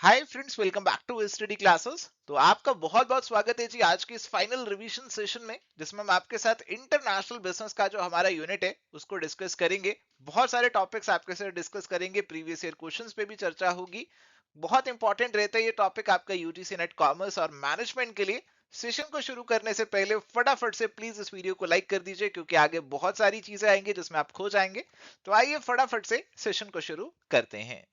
Hi friends, welcome back to study classes. तो आपका बहुत बहुत स्वागत है जी आज के इस फाइनल रिवीजन सेशन में, जिसमें हम आपके साथ इंटरनेशनल बिजनेस का जो हमारा यूनिट है उसको डिस्कस करेंगे। बहुत सारे टॉपिक्स आपके साथ डिस्कस करेंगे, प्रीवियस ईयर क्वेश्चंस पे भी चर्चा होगी। बहुत इंपॉर्टेंट रहता है ये टॉपिक आपका यूजीसी नेट कॉमर्स और मैनेजमेंट के लिए। सेशन को शुरू करने से पहले फटाफट से प्लीज इस वीडियो को लाइक कर दीजिए, क्योंकि आगे बहुत सारी चीजें आएंगी जिसमें आप खो जाएंगे। तो आइए फटाफट से सेशन को शुरू करते हैं।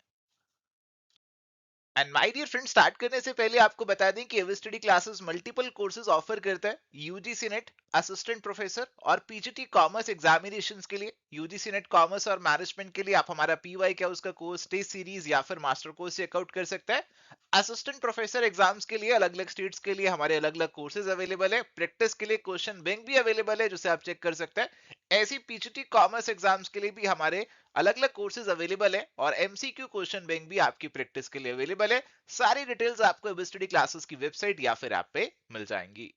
And my dear friend, start करने से पहले आपको बता दें कि AV study classes multiple courses offer करता है यूजीसी नेट, असिस्टेंट प्रोफेसर और पीजीटी कॉमर्स एग्जामिनेशंस के लिए। यूजीसी नेट कॉमर्स और मैनेजमेंट के लिए आप हमारा पीवाई क्या उसका कोर्स, टेस्ट सीरीज या फिर मास्टर कोर्स चेकआउट कर सकता है। असिस्टेंट प्रोफेसर एग्जाम्स के लिए अलग अलग स्टेट्स के लिए हमारे अलग अलग कोर्सेज अवेलेबल है। प्रैक्टिस के लिए क्वेश्चन बैंक भी अवेलेबल है जिसे आप चेक कर सकते हैं। ऐसी पीजीटी कॉमर्स एग्जाम्स के लिए भी हमारे अलग अलग कोर्सेज अवेलेबल है और एमसीक्यू क्वेश्चन बैंक भी आपकी प्रैक्टिस के लिए अवेलेबल है। सारी डिटेल्स आपको एबी स्टडी क्लासेस की वेबसाइट या फिर ऐप पे मिल जाएंगी।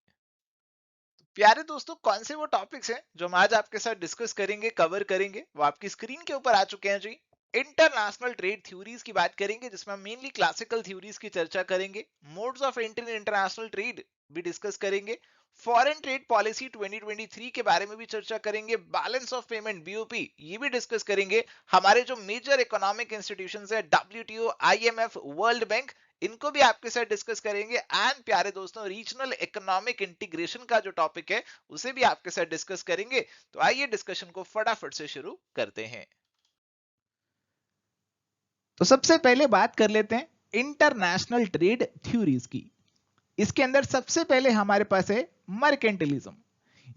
प्यारे दोस्तों, कौन से वो टॉपिक्स हैं जो हम आज आपके साथ डिस्कस करेंगे, कवर करेंगे, वो आपकी स्क्रीन के ऊपर आ चुके हैं जी। इंटरनेशनल ट्रेड थ्योरीज की बात करेंगे, जिसमें हम मेनली क्लासिकल थ्योरीज की चर्चा करेंगे। Modes of entry in international trade भी डिस्कस करेंगे। फॉरेन ट्रेड पॉलिसी 2023 के बारे में भी चर्चा करेंगे। बैलेंस ऑफ पेमेंट बीओपी ये भी डिस्कस करेंगे। हमारे जो मेजर इकोनॉमिक इंस्टीट्यूशंस है, डब्ल्यूटीओ, आईएमएफ, वर्ल्ड बैंक, इनको भी आपके साथ डिस्कस करेंगे। एंड प्यारे दोस्तों, रीजनल इकोनॉमिक इंटीग्रेशन का जो टॉपिक है उसे भी आपके साथ डिस्कस करेंगे। तो आइए डिस्कशन को फटाफट से शुरू करते हैं। तो सबसे पहले बात कर लेते हैं इंटरनेशनल ट्रेड थ्योरीज की। इसके अंदर सबसे पहले हमारे पास है मर्केंटिलिज्म।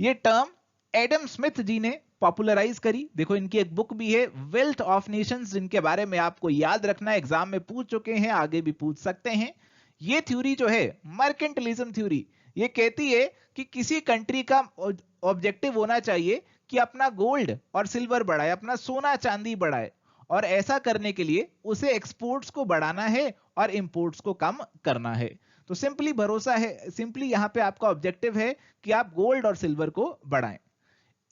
ये टर्म एडम स्मिथ जी ने पॉपुलराइज करी। देखो, इनकी एक बुक भी है, वेल्थ ऑफ नेशंस, जिनके बारे में आपको याद रखना, एग्जाम में पूछ चुके हैं, आगे भी पूछ सकते हैं। ये थ्योरी जो है मर्केंटिलिज्म थ्योरी, ये कहती है कि किसी कंट्री का ऑब्जेक्टिव होना चाहिए कि अपना गोल्ड और सिल्वर बढ़ाए, अपना सोना चांदी बढ़ाए, और ऐसा करने के लिए उसे एक्सपोर्ट्स को बढ़ाना है और इंपोर्ट्स को कम करना है। तो सिंपली भरोसा है, सिंपली यहां पे आपका ऑब्जेक्टिव है कि आप गोल्ड और सिल्वर को बढ़ाएं।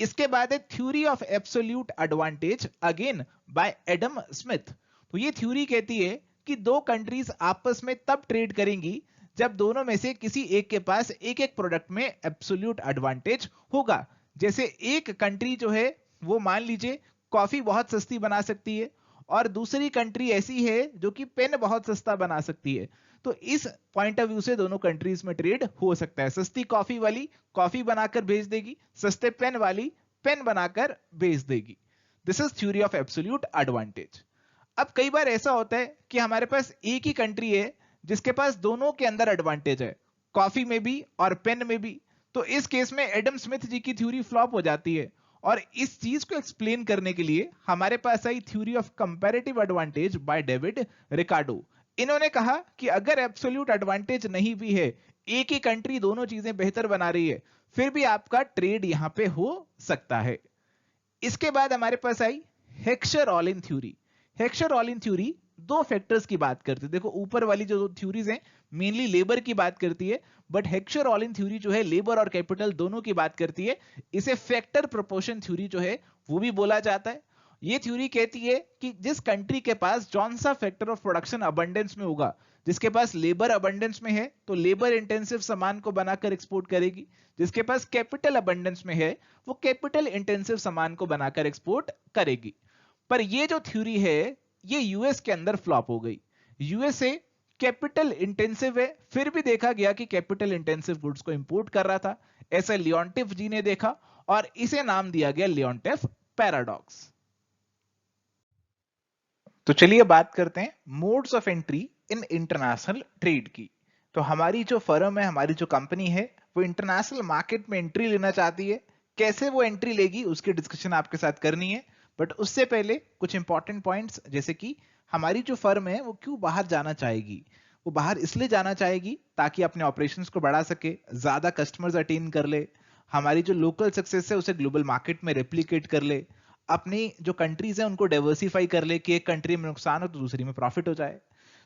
इसके बाद है theory of absolute advantage, again bye Adam Smith. तो ये थ्योरी कहती है कि दो कंट्रीज आपस में तब ट्रेड करेंगी जब दोनों में से किसी एक के पास एक एक प्रोडक्ट में एब्सोल्यूट एडवांटेज होगा। जैसे एक कंट्री जो है वो, मान लीजिए, कॉफी बहुत सस्ती बना सकती है, और दूसरी कंट्री ऐसी है जो कि पेन बहुत सस्ता बना सकती है। तो इस पॉइंट ऑफ व्यू से दोनों कंट्रीज में ट्रेड हो सकता है। सस्ती कॉफी वाली कॉफी बनाकर भेज देगी, सस्ते पेन वाली पेन बनाकर भेज देगी। This is theory of absolute advantage. अब कई बार ऐसा होता है कि हमारे पास एक ही कंट्री है जिसके पास दोनों के अंदर एडवांटेज है, कॉफी में भी और पेन में भी। तो इस केस में एडम स्मिथ जी की थ्योरी फ्लॉप हो जाती है। और इस चीज को एक्सप्लेन करने के लिए हमारे पास आई theory of comparative advantage by David Ricardo. इन्होंने कहा कि अगर एब्सोल्यूट एडवांटेज नहीं भी है, एक ही कंट्री दोनों चीजें बेहतर बना रही है, फिर भी आपका ट्रेड यहां पे हो सकता है। इसके बाद हमारे पास आई हेक्सर-ऑलिन थ्योरी। हेक्सर-ऑलिन थ्योरी दो फैक्टर्स की बात करती है। देखो, ऊपर वाली जो थ्योरीज हैं मेनली लेबर की बात करती है, बट हेक्सर-ऑलिन थ्योरी जो है लेबर और कैपिटल दोनों की बात करती है। इसे फैक्टर प्रोपोर्शन थ्योरी जो है वो भी बोला जाता है। ये थ्योरी कहती है कि जिस कंट्री के पास जौन सा फैक्टर ऑफ प्रोडक्शन अबंडेंस में होगा, जिसके पास लेबर अबंडेंस में है तो लेबर इंटेंसिव सामान को बनाकर एक्सपोर्ट करेगी, जिसके पास कैपिटल अबंडेंस में है वो कैपिटल इंटेंसिव सामान को बनाकर एक्सपोर्ट करेगी। पर ये जो थ्योरी है ये यूएस के अंदर फ्लॉप हो गई। यूएसए कैपिटल इंटेंसिव है, फिर भी देखा गया कि कैपिटल इंटेंसिव गुड्स को इंपोर्ट कर रहा था। ऐसा लियोन्टिफ जी ने देखा और इसे नाम दिया गया लियोन्टिफ पैराडॉक्स। तो चलिए बात करते हैं modes of entry in international trade की। तो हमारी जो फर्म है, हमारी जो कंपनी है, वो इंटरनेशनल मार्केट में एंट्री लेना चाहती है। कैसे वो एंट्री लेगी उसकी डिस्कशन आपके साथ करनी है। बट उससे पहले कुछ इंपॉर्टेंट पॉइंट्स, जैसे कि हमारी जो फर्म है वो क्यों बाहर जाना चाहेगी। वो बाहर इसलिए जाना चाहेगी ताकि अपने ऑपरेशंस को बढ़ा सके, ज्यादा कस्टमर्स अटेन कर ले, हमारी जो लोकल सक्सेस है उसे ग्लोबल मार्केट में रेप्लिकेट कर ले, अपनी जो कंट्रीज है उनको डाइवर्सिफाई कर ले कि एक कंट्री में नुकसान हो तो दूसरी में प्रॉफिट हो जाए।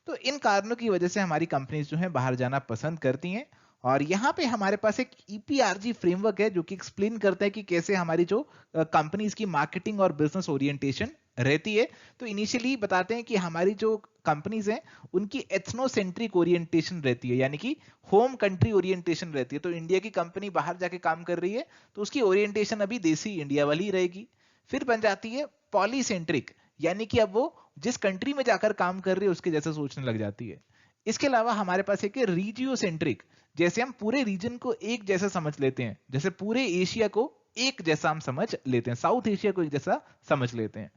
तो इन कारणों की वजह से हमारी कंपनीज जो है बाहर जाना पसंद करती हैं। और यहाँ पे हमारे पास एक ईपीआरजी फ्रेमवर्क है जो कि एक्सप्लेन करता है कि कैसे हमारी जो कंपनीज की मार्केटिंग और बिजनेस ओरिएंटेशन रहती है। तो इनिशियली बताते हैं कि हमारी जो कंपनीज हैं उनकी एथनोसेंट्रिक ओरिएंटेशन रहती है, यानी कि होम कंट्री ओरिएंटेशन रहती है। तो इंडिया की कंपनी बाहर जाके काम कर रही है तो उसकी ओरिएंटेशन अभी देसी इंडिया वाली ही रहेगी। फिर बन जाती है पॉलीसेंट्रिक, यानी कि अब वो जिस कंट्री में जाकर काम कर रही है उसके जैसा सोचने लग जाती है। इसके अलावा हमारे पास एक रीजियोसेंट्रिक, जैसे हम पूरे रीजन को एक जैसा समझ लेते हैं, जैसे पूरे एशिया को एक जैसा हम समझ लेते हैं, साउथ एशिया को एक जैसा समझ लेते हैं।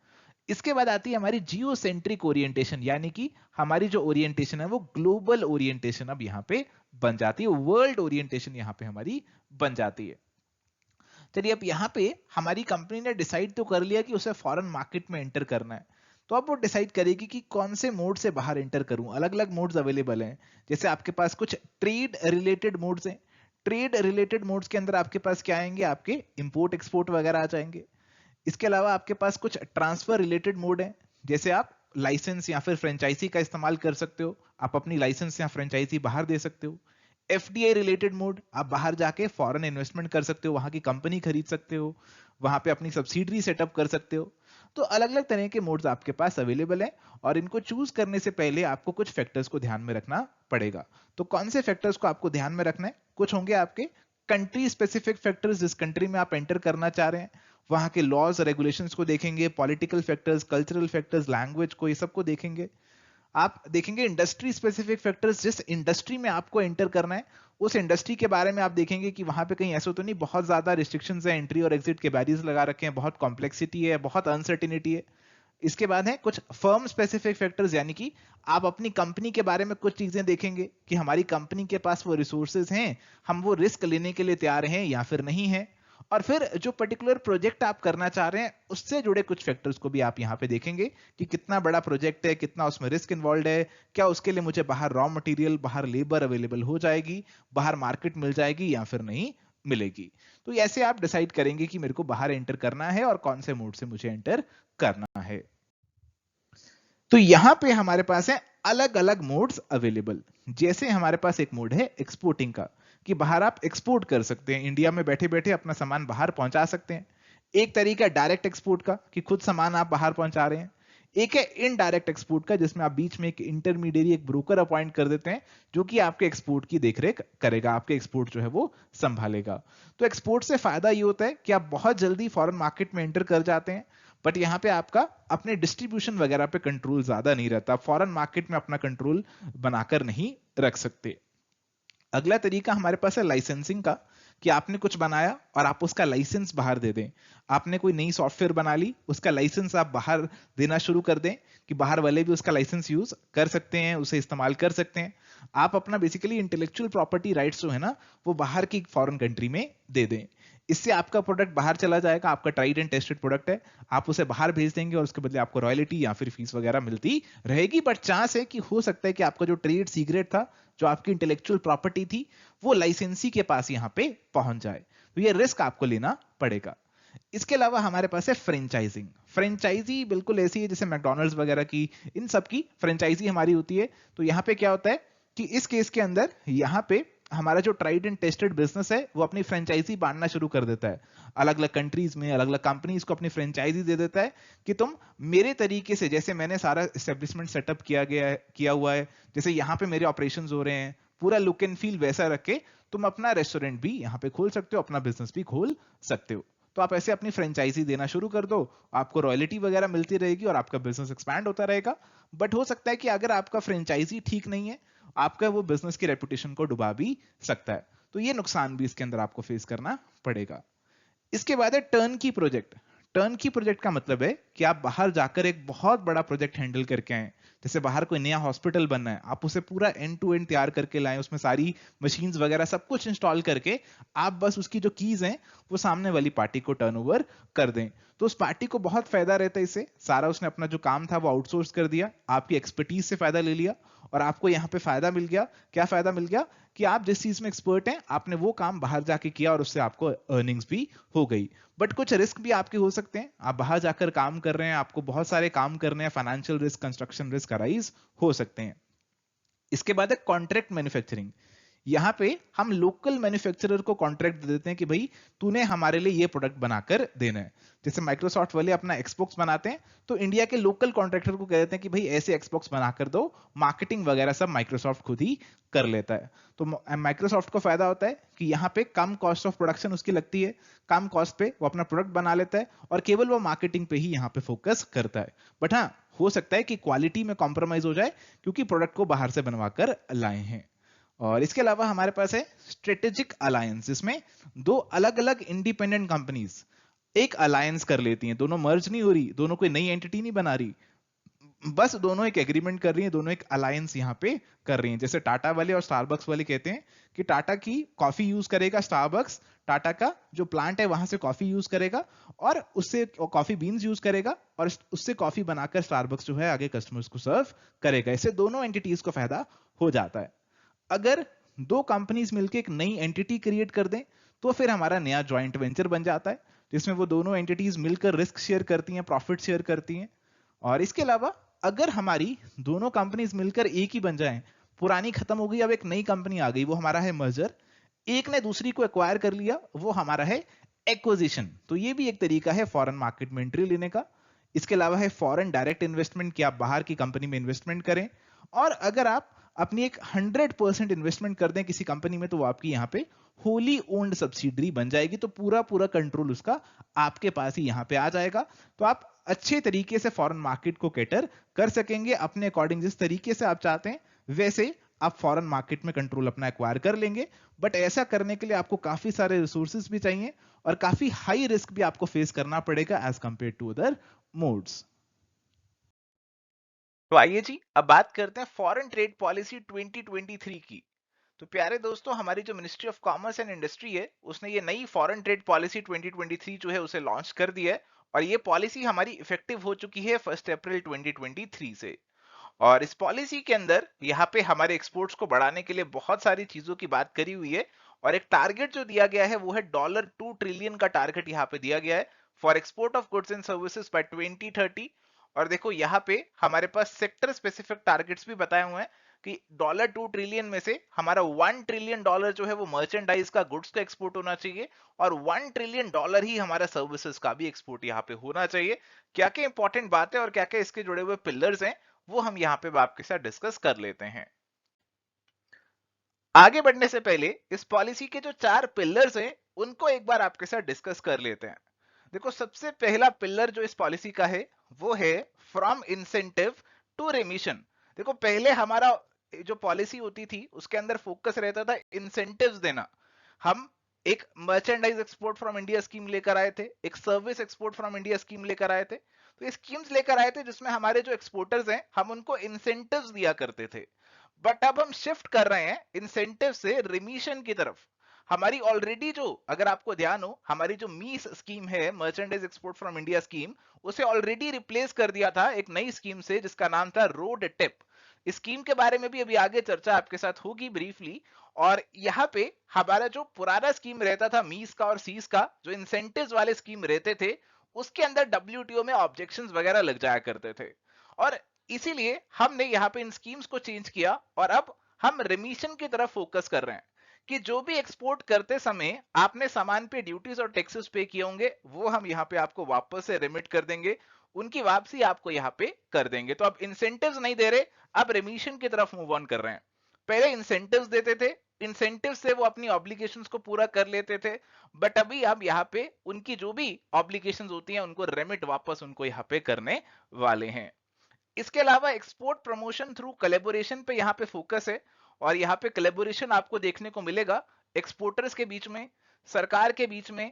इसके बाद आती है हमारी जियोसेंट्रिक ओरिएंटेशन, यानी कि हमारी जो ओरिएंटेशन है वो ग्लोबल ओरिएंटेशन अब यहाँ पे बन जाती है, वर्ल्ड ओरिएंटेशन यहाँ पे हमारी बन जाती है। चलिए, अब यहाँ पे हमारी कंपनी ने डिसाइड तो कर लिया कि उसे फॉरेन मार्केट में एंटर करना है, तो अब वो डिसाइड करेगी कि कौन से मोड से बाहर एंटर करूं। अलग अलग मोड्स अवेलेबल हैं, जैसे आपके पास कुछ ट्रेड रिलेटेड मोड्स हैं। ट्रेड रिलेटेड मोड्स के अंदर आपके पास क्या आएंगे, आपके इंपोर्ट एक्सपोर्ट वगैरह आ जाएंगे। इसके अलावा आपके पास कुछ ट्रांसफर रिलेटेड मोड है, जैसे आप लाइसेंस या फिर फ्रेंचाइजी का इस्तेमाल कर सकते हो, आप अपनी लाइसेंस या फ्रेंचाइजी बाहर दे सकते हो। एफडीआई रिलेटेड मोड, आप बाहर जाके फॉरेन इन्वेस्टमेंट कर सकते हो, वहां की कंपनी खरीद सकते हो, वहां पे अपनी सब्सिडरी सेटअप कर सकते हो। तो अलग अलग तरह के मोड्स आपके पास अवेलेबल हैं और इनको चूज करने से पहले आपको कुछ फैक्टर्स को ध्यान में रखना पड़ेगा। तो कौन से फैक्टर्स को आपको ध्यान में रखना है, कुछ होंगे आपके कंट्री स्पेसिफिक फैक्टर्स, जिस कंट्री में आप एंटर करना चाह रहे हैं वहां के लॉज रेगुलेशंस को देखेंगे, political factors, cultural factors, language को, ये सबको देखेंगे। आप देखेंगे इंडस्ट्री स्पेसिफिक फैक्टर्स, जिस इंडस्ट्री में आपको एंटर करना है उस इंडस्ट्री के बारे में आप देखेंगे कि वहां पे कहीं ऐसा तो नहीं बहुत ज्यादा रिस्ट्रिक्शंस है, एंट्री और एग्जिट के बैरियर्स लगा रखे हैं, बहुत कॉम्प्लेक्सिटी है, बहुत अनसर्टिनिटी है। इसके बाद है कुछ फर्म स्पेसिफिक फैक्टर्स, यानी कि आप अपनी कंपनी के बारे में कुछ चीजें देखेंगे कि हमारी कंपनी के पास वो रिसोर्सेज हैं, हम वो रिस्क लेने के लिए तैयार हैं या फिर नहीं है। और फिर जो पर्टिकुलर प्रोजेक्ट आप करना चाह रहे हैं उससे जुड़े कुछ फैक्टर्स को भी आप यहाँ पे देखेंगे कि कितना बड़ा प्रोजेक्ट है, कितना उसमें रिस्क इन्वॉल्व है, क्या उसके लिए मुझे बाहर रॉ मटेरियल, बाहर लेबर अवेलेबल हो जाएगी, बाहर मार्केट मिल जाएगी या फिर नहीं मिलेगी। तो ऐसे आप डिसाइड करेंगे कि मेरे को बाहर एंटर करना है और कौन से मोड से मुझे एंटर करना है। तो यहां पे हमारे पास है अलग अलग मोड्स अवेलेबल। जैसे हमारे पास एक मोड है एक्सपोर्टिंग का, कि बाहर आप एक्सपोर्ट कर सकते हैं, इंडिया में बैठे बैठे अपना सामान बाहर पहुंचा सकते हैं। एक तरीका डायरेक्ट एक्सपोर्ट का, कि खुद सामान आप बाहर पहुंचा रहे हैं। एक है इनडायरेक्ट एक्सपोर्ट का, जिसमें आप बीच में एक इंटरमीडिएरी, एक ब्रोकर अपॉइंट कर देते हैं जो कि आपके एक्सपोर्ट की देखरेख करेगा, आपके एक्सपोर्ट जो है वो संभालेगा। तो एक्सपोर्ट से फायदा ये होता है कि आप बहुत जल्दी फॉरेन मार्केट में एंटर कर जाते हैं, बट यहाँ पे आपका अपने डिस्ट्रीब्यूशन वगैरह पे कंट्रोल ज्यादा नहीं रहता, फॉरेन मार्केट में अपना कंट्रोल बनाकर नहीं रख सकते। अगला तरीका हमारे पास है लाइसेंसिंग का, कि आपने कुछ बनाया और आप उसका लाइसेंस बाहर दे दें। आपने कोई नई सॉफ्टवेयर बना ली, उसका लाइसेंस आप बाहर देना शुरू कर दें कि बाहर वाले भी उसका लाइसेंस यूज कर सकते हैं, उसे इस्तेमाल कर सकते हैं। आप अपना बेसिकली इंटेलेक्चुअल प्रॉपर्टी राइट्स जो है ना वो बाहर की फॉरेन कंट्री में दे दें। इससे आपका प्रोडक्ट बाहर चला जाएगा, आपका ट्राइड एंड टेस्टेड प्रोडक्ट है, आप उसे बाहर भेज देंगे और उसके बदले आपको रॉयल्टी या फिर फीस वगैरह मिलती रहेगी। बट चांस है कि हो सकता है कि आपका जो ट्रेड सीक्रेट था, जो आपकी इंटेलेक्चुअल प्रॉपर्टी थी, वो लाइसेंसी के पास यहां पे पहुंच जाए। तो ये रिस्क आपको लेना पड़ेगा। इसके अलावा हमारे पास है फ्रेंचाइजिंग। फ्रेंचाइजी बिल्कुल ऐसी है जैसे मैकडॉनल्ड्स वगैरह की, इन सब की फ्रेंचाइजी हमारी होती है। तो यहाँ पे क्या होता है कि इस केस के अंदर यहाँ पे हमारा जो ट्राइड एंड टेस्टेड बिजनेस है वो अपनी फ्रेंचाइजी बांटना शुरू कर देता है, अलग अलग कंट्रीज में अलग अलग कंपनीज को अपनी फ्रेंचाइजी दे देता है कि तुम मेरे तरीके से, जैसे मैंने सारा एस्टेब्लिशमेंट सेटअप किया हुआ है, जैसे यहाँ पे मेरे ऑपरेशन हो रहे हैं, पूरा लुक एंड फील वैसा रख के तुम अपना रेस्टोरेंट भी यहाँ पे खोल सकते हो, अपना बिजनेस भी खोल सकते हो। तो आप ऐसे अपनी फ्रेंचाइजी देना शुरू कर दो, आपको रॉयल्टी वगैरह मिलती रहेगी और आपका बिजनेस एक्सपैंड होता रहेगा। बट हो सकता है कि अगर आपका फ्रेंचाइजी ठीक नहीं है, आपका वो बिजनेस की रेपुटेशन को डुबा भी सकता है। तो ये नुकसान भी इसके अंदर आपको फेस करना पड़ेगा। इसके बाद है टर्न की प्रोजेक्ट। टर्न की प्रोजेक्ट का मतलब है कि आप बाहर जाकर एक बहुत बड़ा प्रोजेक्ट हैंडल करके आए। जैसे बाहर कोई नया हॉस्पिटल बनना है, आप उसे पूरा एंड टू एंड तैयार करके लाएं, उसमें सारी मशीन्स वगैरह सब कुछ इंस्टॉल करके आप बस उसकी जो कीज हैं वो सामने वाली पार्टी को टर्नओवर कर दें। तो उस पार्टी को बहुत फायदा रहता है इससे, सारा उसने अपना जो काम था वो आउटसोर्स कर दिया, आपकी एक्सपर्टीज से फायदा ले लिया और आपको यहाँ पे फायदा मिल गया। क्या फायदा मिल गया कि आप जिस चीज में एक्सपर्ट हैं आपने वो काम बाहर जाके किया और उससे आपको अर्निंग्स भी हो गई। बट कुछ रिस्क भी आपके हो सकते हैं, आप बाहर जाकर काम कर रहे हैं, आपको बहुत सारे काम करने हैं, financial risk, construction risk arise हो सकते हैं। इसके बाद है कॉन्ट्रैक्ट मैन्युफैक्चरिंग। यहाँ पे हम लोकल मैन्युफैक्चरर को कॉन्ट्रैक्ट दे देते हैं कि भाई तूने हमारे लिए ये प्रोडक्ट बनाकर देना है। जैसे माइक्रोसॉफ्ट वाले अपना एक्सबॉक्स बनाते हैं तो इंडिया के लोकल कॉन्ट्रैक्टर को कह देते हैं कि भाई ऐसे एक्सबॉक्स बनाकर दो, मार्केटिंग वगैरह सब माइक्रोसॉफ्ट खुद ही कर लेता है। तो माइक्रोसॉफ्ट को फायदा होता है कि यहाँ पे कम कॉस्ट ऑफ प्रोडक्शन उसकी लगती है, कम कॉस्ट पे वो अपना प्रोडक्ट बना लेता है और केवल वो मार्केटिंग पे ही यहाँ पे फोकस करता है। बट हाँ, हो सकता है कि क्वालिटी में कॉम्प्रोमाइज हो जाए क्योंकि प्रोडक्ट को बाहर से बनवा कर लाए हैं। और इसके अलावा हमारे पास है स्ट्रेटेजिक अलायंस, इसमें दो अलग अलग इंडिपेंडेंट कंपनीज एक अलायंस कर लेती हैं, दोनों मर्ज नहीं हो रही, दोनों कोई नई एंटिटी नहीं बना रही, बस दोनों एक एग्रीमेंट कर रही हैं, दोनों एक अलायंस यहाँ पे कर रही हैं। जैसे टाटा वाले और स्टारबक्स वाले कहते हैं कि टाटा की कॉफी यूज करेगा स्टारबक्स, टाटा का जो प्लांट है वहां से कॉफी यूज करेगा और उससे कॉफी बीन्स यूज करेगा और उससे कॉफी बनाकर स्टारबक्स जो है आगे कस्टमर्स को सर्व करेगा। इससे दोनों एंटिटीज को फायदा हो जाता है। अगर दो कंपनीज मिलकर एक नई एंटिटी क्रिएट कर दें तो फिर हमारा नया जॉइंट वेंचर बन जाता है जिसमें वो दोनों एंटिटीज मिलकर रिस्क शेयर करती हैं, प्रॉफिट शेयर करती हैं। और इसके अलावा अगर हमारी दोनों कंपनीज मिलकर एक ही बन जाएं, पुरानी खत्म हो गई अब एक नई कंपनी आ गई, वो हमारा है मर्जर, एक ने दूसरी को एक्वायर कर लिया, वो हमारा है एक्विजिशन। तो ये भी एक तरीका है फॉरेन मार्केट में एंट्री लेने का। इसके अलावा है फॉरेन डायरेक्ट इन्वेस्टमेंट, कि आप बाहर की कंपनी में इन्वेस्टमेंट करें और अगर आप अपनी एक 100% इन्वेस्टमेंट कर दें किसी कंपनी में तो वो आपकी यहाँ पे होली ओन्ड सब्सिडरी बन जाएगी, तो पूरा पूरा कंट्रोल उसका आपके पास ही यहाँ पे आ जाएगा। तो आप अच्छे तरीके से फॉरेन मार्केट को कैटर कर सकेंगे अपने अकॉर्डिंग, जिस तरीके से आप चाहते हैं वैसे आप फॉरेन मार्केट में कंट्रोल अपना एक्वायर कर लेंगे। बट ऐसा करने के लिए आपको काफी सारे रिसोर्सेज भी चाहिए और काफी हाई रिस्क भी आपको फेस करना पड़ेगा as compare to other modes. तो आइए जी अब बात करते हैं फॉरेन ट्रेड पॉलिसी 2023 की। तो प्यारे दोस्तों, हमारी जो ministry of commerce and industry है उसने ये नई फॉरेन ट्रेड पॉलिसी 2023 जो है उसे लॉन्च कर दिया है और ये पॉलिसी हमारी इफेक्टिव हो चुकी है 1 अप्रैल 2023 से। और इस पॉलिसी के अंदर यहाँ पे हमारे एक्सपोर्ट्स को बढ़ाने के लिए बहुत सारी चीजों की बात करी हुई है और एक टारगेट जो दिया गया है वो है $2 ट्रिलियन का टारगेट यहाँ पे दिया गया है for export of goods and services by 2030। और देखो यहाँ पे हमारे पास सेक्टर स्पेसिफिक टारगेट्स भी बताए हुए हैं कि $2 ट्रिलियन में से हमारा $1 ट्रिलियन जो है वो मर्चेंडाइज का, गुड्स का एक्सपोर्ट होना चाहिए और $1 ट्रिलियन ही हमारा सर्विसेज का भी एक्सपोर्ट यहाँ पे होना चाहिए। क्या क्या इंपॉर्टेंट बात है और क्या क्या इसके जुड़े हुए पिलर्स हैं वो हम यहाँ पे आपके साथ डिस्कस कर लेते हैं। आगे बढ़ने से पहले इस पॉलिसी के जो 4 पिलर्स हैं उनको एक बार आपके साथ डिस्कस कर लेते हैं। देखो, सबसे पहला पिलर जो इस पॉलिसी का है वो है फ्रॉम इंसेंटिव टू रेमिशन। देखो, पहले हमारा जो पॉलिसी होती थी उसके अंदर फोकस रहता था इंसेंटिव्स देना। हम एक merchandise export from India scheme लेकर आए थे, एक service export from India scheme लेकर आए थे। तो ये स्कीम्स लेकर आए थे जिसमें हमारे जो एक्सपोर्टर्स हैं हम उनको इंसेंटिव्स दिया करते थे। बट अब हम शिफ्ट कर रहे हैं इंसेंटिव से रिमिशन की तरफ। हमारी ऑलरेडी जो, अगर आपको ध्यान हो, हमारी जो मीस स्कीम है, merchandise export from India scheme, उसे ऑलरेडी रिप्लेस कर दिया था एक नई स्कीम से जिसका नाम था रोड टिप। इस स्कीम के बारे में भी अभी आगे चर्चा आपके साथ होगी ब्रीफली। और यहाँ पे हमारा जो पुराना स्कीम रहता था मीस का और सीस का, जो इंसेंटिव्स वाले स्कीम रहते थे, उसके अंदर डब्ल्यूटीओ में ऑब्जेक्शंस वगैरह लग जाया करते थे और इसीलिए हमने यहाँ पे इन स्कीम्स को चेंज किया और अब हम रिमिशन की तरफ फोकस कर रहे हैं कि जो भी एक्सपोर्ट करते समय आपने सामान पे ड्यूटीज और टैक्सेस पे किए होंगे वो हम यहाँ पे आपको वापस से रिमिट कर देंगे, उनकी वापसी आपको यहाँ पे कर देंगे। तो अब इंसेंटिव्स नहीं दे रहे, अब रिमिशन की तरफ मूव ऑन कर रहे हैं। पहले इंसेंटिव्स देते थे, इंसेंटिव से वो अपनी ऑब्लिगेशंस को पूरा कर लेते थे, बट अभी अब यहाँ पे उनकी जो भी ऑब्लिगेशंस होती हैं उनको रेमिट वापस उनको यहाँ पे करने वाले हैं। इसके अलावा एक्सपोर्ट प्रमोशन थ्रू कोलैबोरेशन पे यहाँ पे फोकस है और यहाँ पे कोलैबोरेशन आपको देखने को मिलेगा एक्सपोर्टर्स के बीच में, सरकार के बीच में,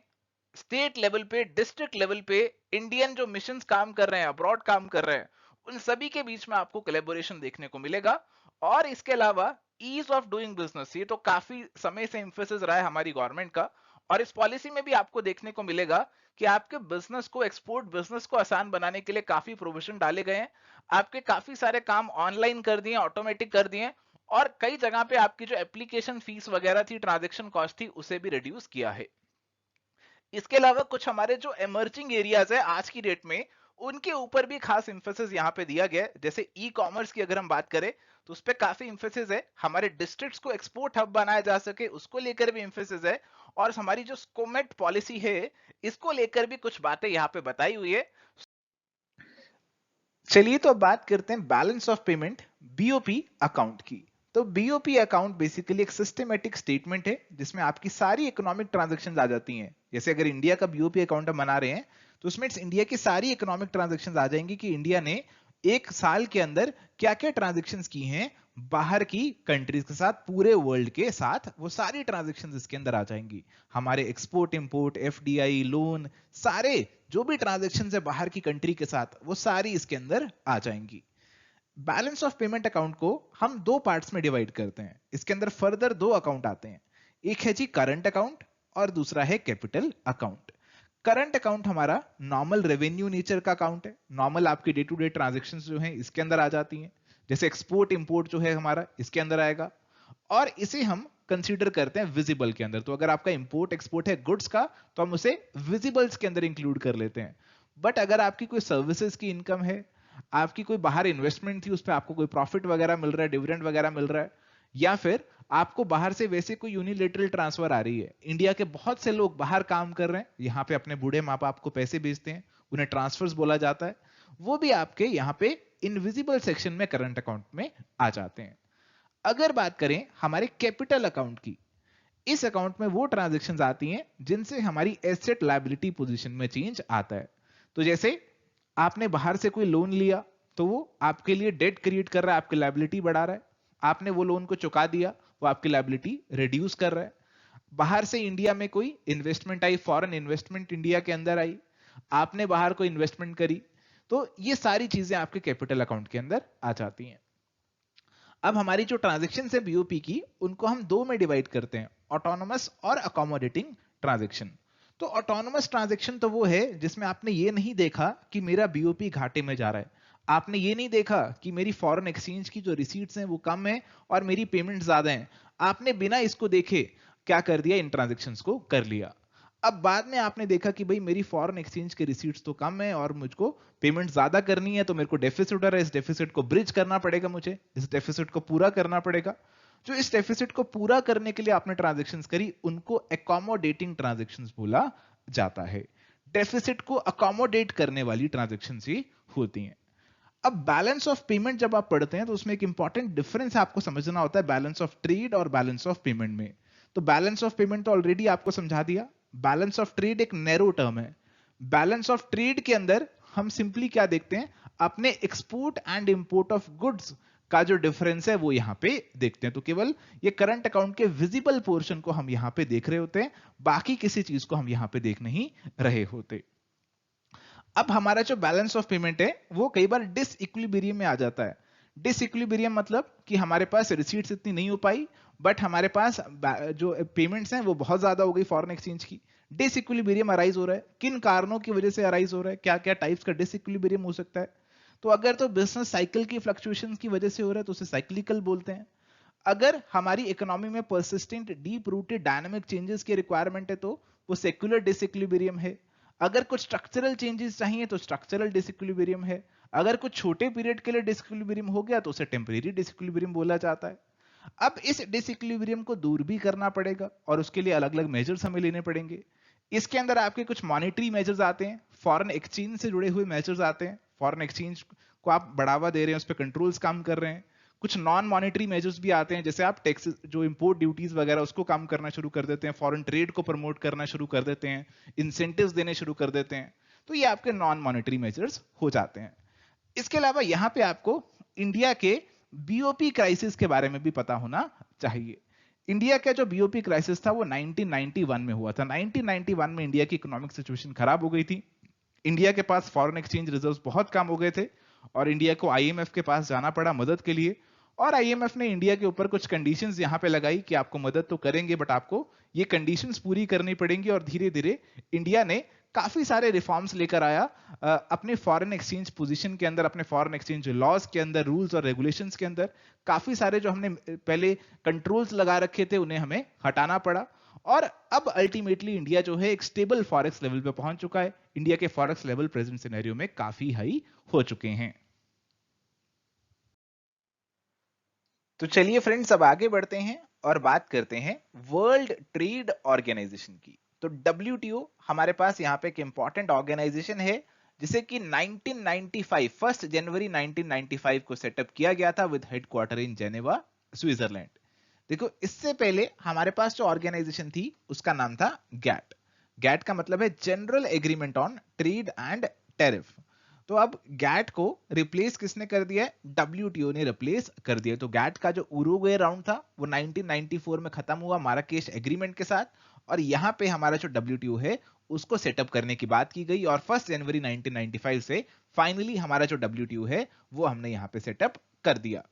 स्टेट लेवल पे, डिस्ट्रिक्ट लेवल पे, इंडियन जो मिशंस काम कर रहे हैं, अब्रॉड काम कर रहे हैं, उन सभी के बीच में आपको कोलैबोरेशन देखने को मिलेगा। और इसके अलावा ईज ऑफ डूइंग बिजनेस, ये तो काफी समय से एम्फेसिस रहा है हमारी गवर्नमेंट का और इस पॉलिसी में भी आपको देखने को मिलेगा कि आपके बिजनेस को, एक्सपोर्ट बिजनेस को आसान बनाने के लिए काफी प्रोविजन डाले गए हैं। आपके काफी सारे काम ऑनलाइन कर दिए, ऑटोमेटिक कर दिए और कई जगह पे आपकी जो एप्लीकेशन फीस वगैरह थी, ट्रांजैक्शन कॉस्ट थी, उसे भी रिड्यूस किया है। इसके अलावा कुछ हमारे जो इमर्जिंग एरियाज है आज की डेट में, उनके ऊपर भी खास इंफोसिस यहाँ पे दिया गया है। जैसे ई कॉमर्स की अगर हम बात करें तो उस पर काफी इंफेसिस है। हमारे डिस्ट्रिक्ट्स को एक्सपोर्ट हब बनाया जा सके उसको लेकर भी इंफेसिस है। और हमारी जो स्कोमेट पॉलिसी है इसको लेकर भी कुछ बातें यहाँ पे बताई हुई है। चलिए तो अब बात करते हैं balance of payment BOP account की। तो बीओपी अकाउंट बेसिकली एक सिस्टमेटिक स्टेटमेंट है जिसमें आपकी सारी इकोनॉमिक ट्रांजैक्शंस आ जाती हैं। जैसे अगर इंडिया का बीओपी अकाउंट हम बना रहे हैं तो उसमें इंडिया की सारी इकोनॉमिक ट्रांजैक्शंस आ जाएंगी कि इंडिया ने एक साल के अंदर क्या क्या ट्रांजैक्शंस की हैं बाहर की कंट्रीज के साथ, पूरे वर्ल्ड के साथ, वो सारी ट्रांजैक्शंस इसके अंदर आ जाएंगी। हमारे एक्सपोर्ट इंपोर्ट एफडीआई लोन सारे जो भी ट्रांजैक्शंस है बाहर की कंट्री के साथ वो सारी इसके अंदर आ जाएंगी। बैलेंस ऑफ पेमेंट अकाउंट को हम दो पार्ट्स में डिवाइड करते हैं। इसके अंदर फर्दर दो अकाउंट आते हैं, एक है जी करंट अकाउंट और दूसरा है कैपिटल अकाउंट। करंट अकाउंट हमारा नॉर्मल रेवेन्यू नेचर का अकाउंट है। नॉर्मल आपकी डे टू डे ट्रांजैक्शंस जो हैं इसके अंदर आ जाती हैं, जैसे एक्सपोर्ट इंपोर्ट जो है हमारा इसके अंदर आएगा। और इसे हम कंसीडर करते हैं विजिबल के अंदर। तो अगर आपका इंपोर्ट एक्सपोर्ट है गुड्स का तो हम उसे विजिबल्स के अंदर इंक्लूड कर लेते हैं। बट अगर आपकी कोई सर्विसेज की इनकम है, आपकी कोई बाहर इन्वेस्टमेंट थी, उस पर आपको कोई प्रॉफिट वगैरह मिल रहा है, डिविडेंड वगैरह मिल रहा है, या फिर आपको बाहर से वैसे कोई यूनिलेटरल ट्रांसफर आ रही है। इंडिया के बहुत से लोग बाहर काम कर रहे हैं, यहाँ पे अपने बूढ़े माँ बाप को पैसे भेजते हैं, उन्हें ट्रांसफर्स बोला जाता है, वो भी आपके यहाँ पे इनविजिबल सेक्शन में करंट अकाउंट में आ जाते हैं। अगर बात करें हमारे कैपिटल अकाउंट की, इस अकाउंट में वो ट्रांजैक्शंस आती हैं जिनसे हमारी एसेट लायबिलिटी पोजीशन में चेंज आता है। तो जैसे आपने बाहर से कोई लोन लिया तो वो आपके लिए डेट क्रिएट कर रहा है, आपकी लायबिलिटी बढ़ा रहा है। आपने वो लोन को चुका दिया, वो आपकी लायबिलिटी रिड्यूस कर रहा है। बाहर से इंडिया में कोई इन्वेस्टमेंट आई, फॉरेन इन्वेस्टमेंट इंडिया के अंदर आई, आपने बाहर कोई इन्वेस्टमेंट करी, तो ये सारी चीजें आपके कैपिटल अकाउंट के अंदर आ जाती हैं। अब हमारी जो ट्रांजैक्शन है बीओपी की, उनको हम दो में डिवाइड करते हैं, ऑटोनोमस और अकोमोडेटिंग ट्रांजैक्शन। तो ऑटोनोमस ट्रांजैक्शन तो वो है जिसमें आपने ये नहीं देखा कि मेरा बीओपी घाटे में जा रहा है, आपने ये नहीं देखा कि मेरी फॉरेन एक्सचेंज की जो रिसीट्स हैं वो कम है और मेरी पेमेंट ज्यादा है, आपने बिना इसको देखे क्या कर दिया, इन ट्रांजैक्शंस को कर लिया। अब बाद में आपने देखा कि भाई मेरी फॉरेन एक्सचेंज के रिसीट्स तो कम है और मुझको पेमेंट ज्यादा करनी है, तो मेरे को डेफिसिट है, इस डेफिसिट को ब्रिज करना पड़ेगा, मुझे इस डेफिसिट को पूरा करना पड़ेगा। जो इस डेफिसिट को पूरा करने के लिए आपने ट्रांजैक्शंस करी उनको अकोमोडेटिंग ट्रांजैक्शंस बोला जाता है। डेफिसिट को अकोमोडेट करने वाली ट्रांजैक्शंस ही होती हैं। अब बैलेंस ऑफ पेमेंट जब आप पढ़ते हैं तो उसमें एक इंपॉर्टेंट डिफरेंस आपको समझना होता है बैलेंस ऑफ ट्रेड और बैलेंस ऑफ पेमेंट में। तो बैलेंस ऑफ पेमेंट तो ऑलरेडी आपको समझा दिया, बैलेंस ऑफ ट्रेड एक नैरो टर्म है। बैलेंस ऑफ ट्रेड के अंदर हम सिंपली क्या देखते हैं, अपने export and import of goods का जो डिफरेंस है वो यहां पे देखते हैं। तो केवल ये करंट अकाउंट के विजिबल पोर्शन को हम यहां पे देख रहे होते हैं, बाकी किसी चीज को हम यहां पे देख नहीं रहे होते। अब हमारा जो बैलेंस ऑफ पेमेंट है वो कई बार डिसइक्विलिब्रियम में आ जाता है। डिसइक्विलिब्रियम मतलब कि हमारे पास रिसीट्स इतनी नहीं हो पाई, बट हमारे पास जो पेमेंट्स हैं वो बहुत ज्यादा हो गई फॉरेन एक्सचेंज की। डिसइक्विलिब्रियम अराइज हो रहा है, किन कारणों की वजह से अराइज हो रहा है, क्या क्या टाइप्स का डिसइक्विलिब्रियम हो सकता है। तो अगर तो बिजनेस साइकिल की फ्लक्चुएशंस की वजह से हो रहा है तो उसे साइक्लिकल बोलते हैं। अगर हमारी इकोनॉमी में persistent deep rooted dynamic changes की रिक्वायरमेंट है तो वो सेक्युलर डिसइक्विलिब्रियम है। अगर कुछ स्ट्रक्चरल चेंजेस चाहिए तो स्ट्रक्चरल डिसइक्विलिब्रियम है। अगर कुछ छोटे पीरियड के लिए डिसइक्विलिब्रियम हो गया तो उसे टेम्परेरी डिसइक्विलिब्रियम बोला जाता है। अब इस डिसइक्विलिब्रियम को दूर भी करना पड़ेगा और उसके लिए अलग अलग मेजर्स हमें लेने पड़ेंगे। इसके अंदर आपके कुछ मॉनेटरी मेजर्स आते हैं, फॉरेन एक्सचेंज से जुड़े हुए मेजर्स आते हैं, फॉरेन एक्सचेंज को आप बढ़ावा दे रहे हैं, उस पर कंट्रोल्स काम कर रहे हैं। कुछ नॉन मॉनेटरी मेजर्स भी आते हैं, जैसे आप टैक्स जो इंपोर्ट ड्यूटीज वगैरह उसको काम करना शुरू कर देते हैं, फॉरेन ट्रेड को प्रमोट करना शुरू कर देते हैं, इंसेंटिव्स देने शुरू कर देते हैं। तो ये आपके नॉन मॉनेटरी मेजर्स हो जाते हैं। इसके अलावा यहां पे आपको इंडिया के बीओपी क्राइसिस के बारे में भी पता होना चाहिए। इंडिया का जो बीओपी क्राइसिस था वो 1991 में हुआ था। 1991 में इंडिया की इकोनॉमिक सिचुएशन खराब हो गई थी, इंडिया के पास फॉरेन एक्सचेंज रिजर्व्स बहुत कम हो गए थे और इंडिया को आईएमएफ के पास जाना पड़ा मदद के लिए। और आईएमएफ ने इंडिया के ऊपर कुछ कंडीशंस यहां पे लगाई कि आपको मदद तो करेंगे बट आपको ये कंडीशंस पूरी करनी पड़ेंगी। और धीरे धीरे इंडिया ने काफी सारे रिफॉर्म्स लेकर आया अपने फॉरेन एक्सचेंज पोजीशन के अंदर, अपने फॉरेन एक्सचेंज लॉज के अंदर, रूल्स और रेगुलेशंस के अंदर। काफी सारे जो हमने पहले कंट्रोल्स लगा रखे थे उन्हें हमें हटाना पड़ा और अब अल्टीमेटली इंडिया जो है एक स्टेबल फॉरेक्स लेवल पे पहुंच चुका है। इंडिया के फॉरेक्स लेवल प्रेजेंट सिनेरियो में काफी हाई हो चुके हैं। तो चलिए फ्रेंड्स, अब आगे बढ़ते हैं और बात करते हैं वर्ल्ड ट्रेड ऑर्गेनाइजेशन की। तो डब्ल्यूटीओ हमारे पास यहाँ पे एक इंपॉर्टेंट ऑर्गेनाइजेशन है जिसे कि 1995 1 जनवरी 1995 को सेटअप किया गया था with headquarter in Geneva, Switzerland. देखो, इससे पहले हमारे पास जो ऑर्गेनाइजेशन थी उसका नाम था गैट। गैट का मतलब है general agreement on trade and tariff. तो अब गैट को रिप्लेस किसने कर दिया है? डब्ल्यूटीओ ने रिप्लेस कर दिया। तो गैट का जो उरुग्वे राउंड था वो 1994 में खत्म हुआ माराकेश एग्रीमेंट के साथ, और यहाँ पे हमारा जो डब्ल्यूटीओ है उसको सेटअप करने की बात की गई, और 1 जनवरी 1995 से फाइनली हमारा जो डब्ल्यूटीओ है वो हमने यहाँ पे सेटअप कर दिया।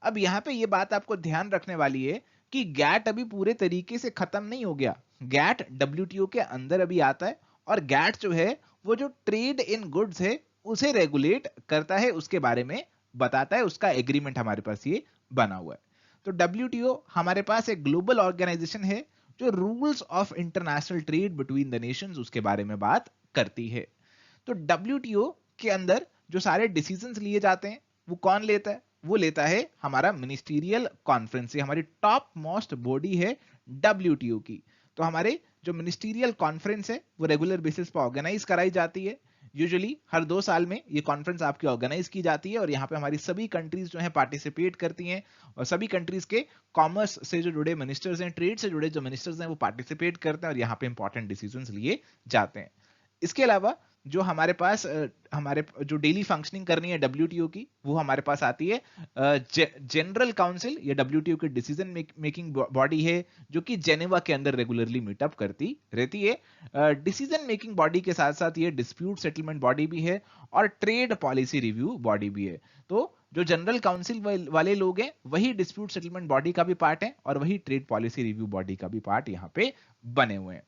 अब यहाँ पे ये बात आपको ध्यान रखने वाली है कि गैट अभी पूरे तरीके से खत्म नहीं हो गया। गैट डब्ल्यूटीओ के अंदर अभी आता है, और गैट जो है वो जो ट्रेड इन गुड्स है उसे रेगुलेट करता है, उसके बारे में बताता है, उसका एग्रीमेंट हमारे पास ये बना हुआ है। तो डब्ल्यूटीओ हमारे पास एक ग्लोबल ऑर्गेनाइजेशन है जो rules of international trade between the Nations उसके बारे में बात करती है। तो डब्ल्यूटीओ के अंदर जो सारे डिसीजंस लिए जाते हैं वो कौन लेता है? वो लेता है हमारा मिनिस्टीरियल कॉन्फ्रेंस। ये हमारी टॉप मोस्ट बॉडी है डब्ल्यूटीओ की। तो हमारे जो मिनिस्टीरियल कॉन्फ्रेंस है वो रेगुलर बेसिस पर ऑर्गेनाइज कराई जाती है। यूजुअली हर 2 साल में ये कॉन्फ्रेंस आपकी ऑर्गेनाइज की जाती है, और यहाँ पे हमारी सभी कंट्रीज जो है पार्टिसिपेट करती हैं, और सभी कंट्रीज के कॉमर्स से जो जुड़े मिनिस्टर्स हैं, ट्रेड से जुड़े जो मिनिस्टर्स हैं वो पार्टिसिपेट करते हैं, और यहाँ पे इंपॉर्टेंट डिसीजंस लिए जाते हैं। इसके अलावा जो हमारे पास हमारे जो डेली फंक्शनिंग करनी है डब्ल्यूटीओ की, वो हमारे पास आती है जनरल काउंसिल। ये डब्ल्यूटीओ की डिसीजन मेकिंग बॉडी है जो कि जेनेवा के अंदर रेगुलरली मीटअप करती रहती है। डिसीजन मेकिंग बॉडी के साथ साथ ये डिस्प्यूट सेटलमेंट बॉडी भी है, और ट्रेड पॉलिसी रिव्यू बॉडी भी है। तो जो जनरल काउंसिल वाले लोग हैं वही डिस्प्यूट सेटलमेंट बॉडी का भी पार्ट है, और वही ट्रेड पॉलिसी रिव्यू बॉडी का भी पार्ट यहाँ पे बने हुए हैं।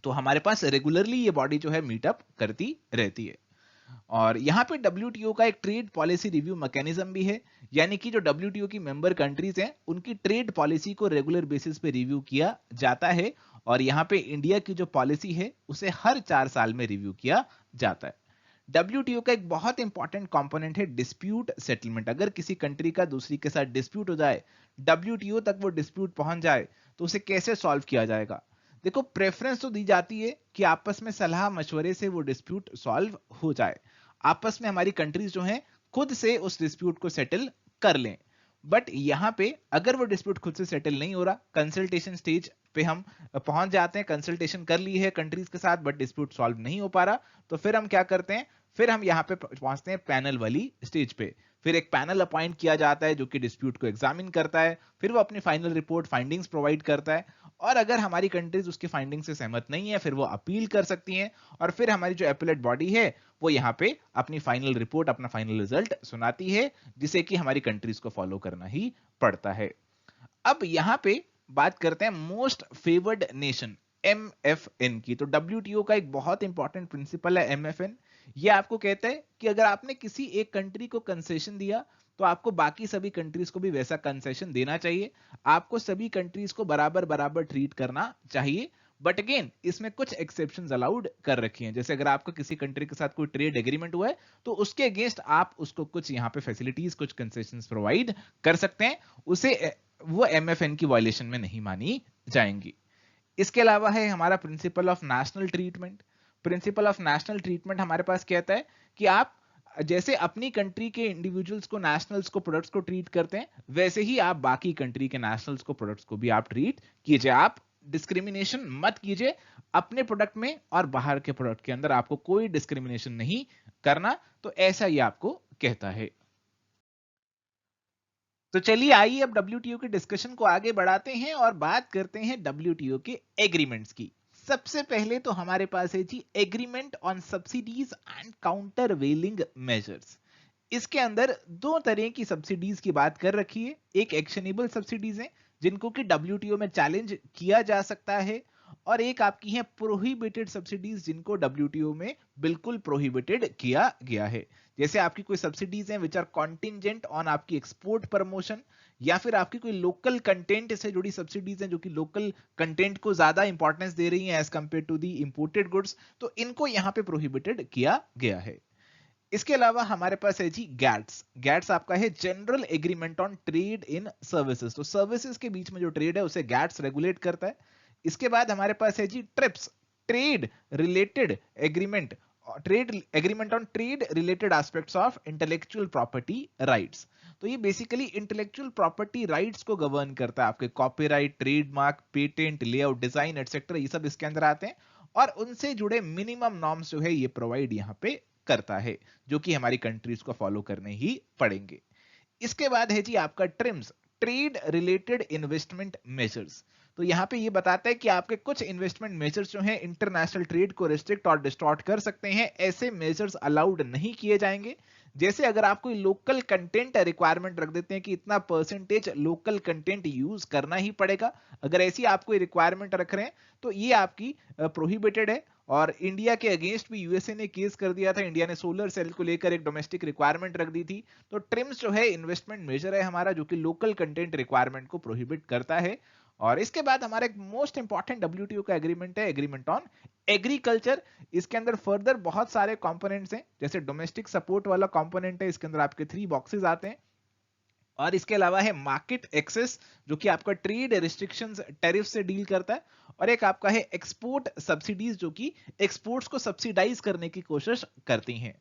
तो हमारे पास रेगुलरली ये बॉडी जो है मीटअप करती रहती है। और यहाँ पे डब्ल्यूटीओ का एक ट्रेड पॉलिसी रिव्यू मैकेनिज्म भी है, यानी कि जो डब्ल्यूटीओ की मेंबर कंट्रीज हैं उनकी ट्रेड पॉलिसी को रेगुलर बेसिस पे रिव्यू किया जाता है, और यहाँ पे इंडिया की जो पॉलिसी है उसे हर 4 साल में रिव्यू किया जाता है। डब्ल्यूटीओ का एक बहुत इंपॉर्टेंट कंपोनेंट है डिस्प्यूट सेटलमेंट। अगर किसी कंट्री का दूसरी के साथ डिस्प्यूट हो जाए, डब्ल्यूटीओ तक वो डिस्प्यूट पहुंच जाए, तो उसे कैसे सॉल्व किया जाएगा? देखो, प्रेफरेंस तो दी जाती है कि आपस में सलाह मशवरे से वो डिस्प्यूट सॉल्व हो जाए। आपस में हमारी कंट्रीज जो हैं खुद से उस डिस्प्यूट को सेटल कर लें। बट यहाँ पे अगर वो डिस्प्यूट खुद से सेटल नहीं हो रहा, कंसल्टेशन स्टेज पे हम पहुंच जाते हैं, कंसल्टेशन कर ली है कंट्रीज के साथ बट डिस्प्यूट सॉल्व नहीं हो पा रहा, तो फिर हम क्या करते हैं? फिर हम यहाँ पे पहुंचते हैं पैनल वाली स्टेज पे। फिर एक पैनल अपॉइंट किया जाता है जो कि डिस्प्यूट को एग्जामिन करता है, फिर वो अपनी फाइनल रिपोर्ट फाइंडिंग्स प्रोवाइड करता है, और अगर हमारी कंट्रीज उसकी फाइंडिंग से सहमत नहीं है फिर वो अपील कर सकती हैं, और फिर हमारी जो एपेलेट बॉडी है वो यहाँ पे अपनी फाइनल रिपोर्ट, अपना फाइनल रिजल्ट सुनाती है, जिसे कि हमारी कंट्रीज को फॉलो करना ही पड़ता है। अब यहाँ पे बात करते हैं मोस्ट फेवर्ड नेशन MFN की। तो WTO का एक बहुत इंपॉर्टेंट प्रिंसिपल है MFN। ये आपको कहता है कि अगर आपने किसी एक कंट्री को कंसेशन दिया तो आपको बाकी सभी कंट्रीज को भी वैसा कंसेशन देना चाहिए। आपको सभी कंट्रीज को बराबर बराबर ट्रीट करना चाहिए। बट अगेन इसमें कुछ एक्सेप्शंस अलाउड कर रखी हैं, जैसे अगर आपका किसी कंट्री के साथ कोई ट्रेड एग्रीमेंट हुआ है तो उसके अगेंस्ट आप उसको कुछ यहाँ पे फैसिलिटीज, कुछ कंसेशंस प्रोवाइड कर सकते हैं, उसे वो MFN की वायलेशन में नहीं मानी जाएंगी। इसके अलावा है हमारा principle of national treatment. Principle of national treatment हमारे पास कहता है कि आप जैसे अपनी कंट्री के इंडिविजुअल्स को, नेशनल्स को, प्रोडक्ट्स को ट्रीट करते हैं, वैसे ही आप बाकी कंट्री के नेशनल्स को, प्रोडक्ट्स को भी आप ट्रीट कीजिए। आप डिस्क्रिमिनेशन मत कीजिए अपने प्रोडक्ट में और बाहर के प्रोडक्ट के अंदर, आपको कोई डिस्क्रिमिनेशन नहीं करना। तो ऐसा ही आपको कहता है। तो चलिए आइए अब WTO के डिस्कशन को आगे बढ़ाते हैं और बात करते हैं WTO के एग्रीमेंट्स की। सबसे पहले तो हमारे पास है जी agreement on subsidies and countervailing measures. इसके अंदर 2 तरह की सब्सिडीज की बात कर रखी है। एक एक्शनेबल सब्सिडीज है जिनको कि WTO में चैलेंज किया जा सकता है, और एक आपकी है प्रोहिबिटेड सब्सिडीज जिनको WTO में बिल्कुल प्रोहिबिटेड किया गया है। जैसे आपकी कोई सब्सिडीज हैं विच आर कॉन्टिंजेंट ऑन आपकी एक्सपोर्ट प्रमोशन, या फिर आपकी कोई लोकल कंटेंट से जुड़ी सब्सिडीज हैं जो कि लोकल कंटेंट को ज्यादा इंपॉर्टेंस दे रही हैं as compare to the imported goods, तो इनको यहां पे प्रोहिबिटेड किया गया है। इसके अलावा हमारे पास है जी गैट्स। गैट्स आपका है general agreement on trade in services. तो सर्विसेज के बीच में जो ट्रेड है उसे गैट्स रेगुलेट करता है। इसके बाद हमारे पास है जी TRIPS, trade related agreement, trade agreement on trade related aspects of intellectual property rights. तो ये बेसिकली इंटेलेक्चुअल प्रॉपर्टी राइट्स को गवर्न करता है। आपके copyright, trademark, patent, layout, design etcetera, ये सब इसके अंदर आते हैं और उनसे जुड़े मिनिमम नॉर्म्स जो है ये प्रोवाइड यहाँ पे करता है, जो कि हमारी कंट्रीज को फॉलो करने ही पड़ेंगे। इसके बाद है जी आपका TRIMS, trade related investment measures. तो यहां पे ये बताता है कि आपके कुछ इन्वेस्टमेंट मेजर्स जो हैं इंटरनेशनल ट्रेड को रिस्ट्रिक्ट और डिस्टॉर्ट कर सकते हैं, ऐसे मेजर्स अलाउड नहीं किए जाएंगे। जैसे अगर आप कोई लोकल कंटेंट रिक्वायरमेंट रख देते हैं कि इतना परसेंटेज लोकल कंटेंट यूज करना ही पड़ेगा, अगर ऐसी आप कोई रिक्वायरमेंट रख रहे हैं तो ये आपकी प्रोहिबिटेड है। और इंडिया के अगेंस्ट भी यूएसए ने केस कर दिया था। इंडिया ने सोलर सेल को लेकर एक डोमेस्टिक रिक्वायरमेंट रख दी थी। तो ट्रिम्स जो है इन्वेस्टमेंट मेजर है हमारा, जो कि लोकल कंटेंट रिक्वायरमेंट को प्रोहिबिट करता है। और इसके बाद हमारा एक मोस्ट इंपॉर्टेंट डब्ल्यूटीओ का एग्रीमेंट है एग्रीमेंट ऑन एग्रीकल्चर। इसके अंदर फर्दर बहुत सारे कंपोनेंट्स हैं, जैसे डोमेस्टिक सपोर्ट वाला कंपोनेंट है, इसके अंदर आपके 3 बॉक्सेस आते हैं। और इसके अलावा है मार्केट एक्सेस, जो कि आपका ट्रेड रिस्ट्रिक्शंस टैरिफ से डील करता है। और एक आपका है एक्सपोर्ट सब्सिडीज, जो कि एक्सपोर्ट्स को सब्सिडाइज करने की कोशिश करती हैं।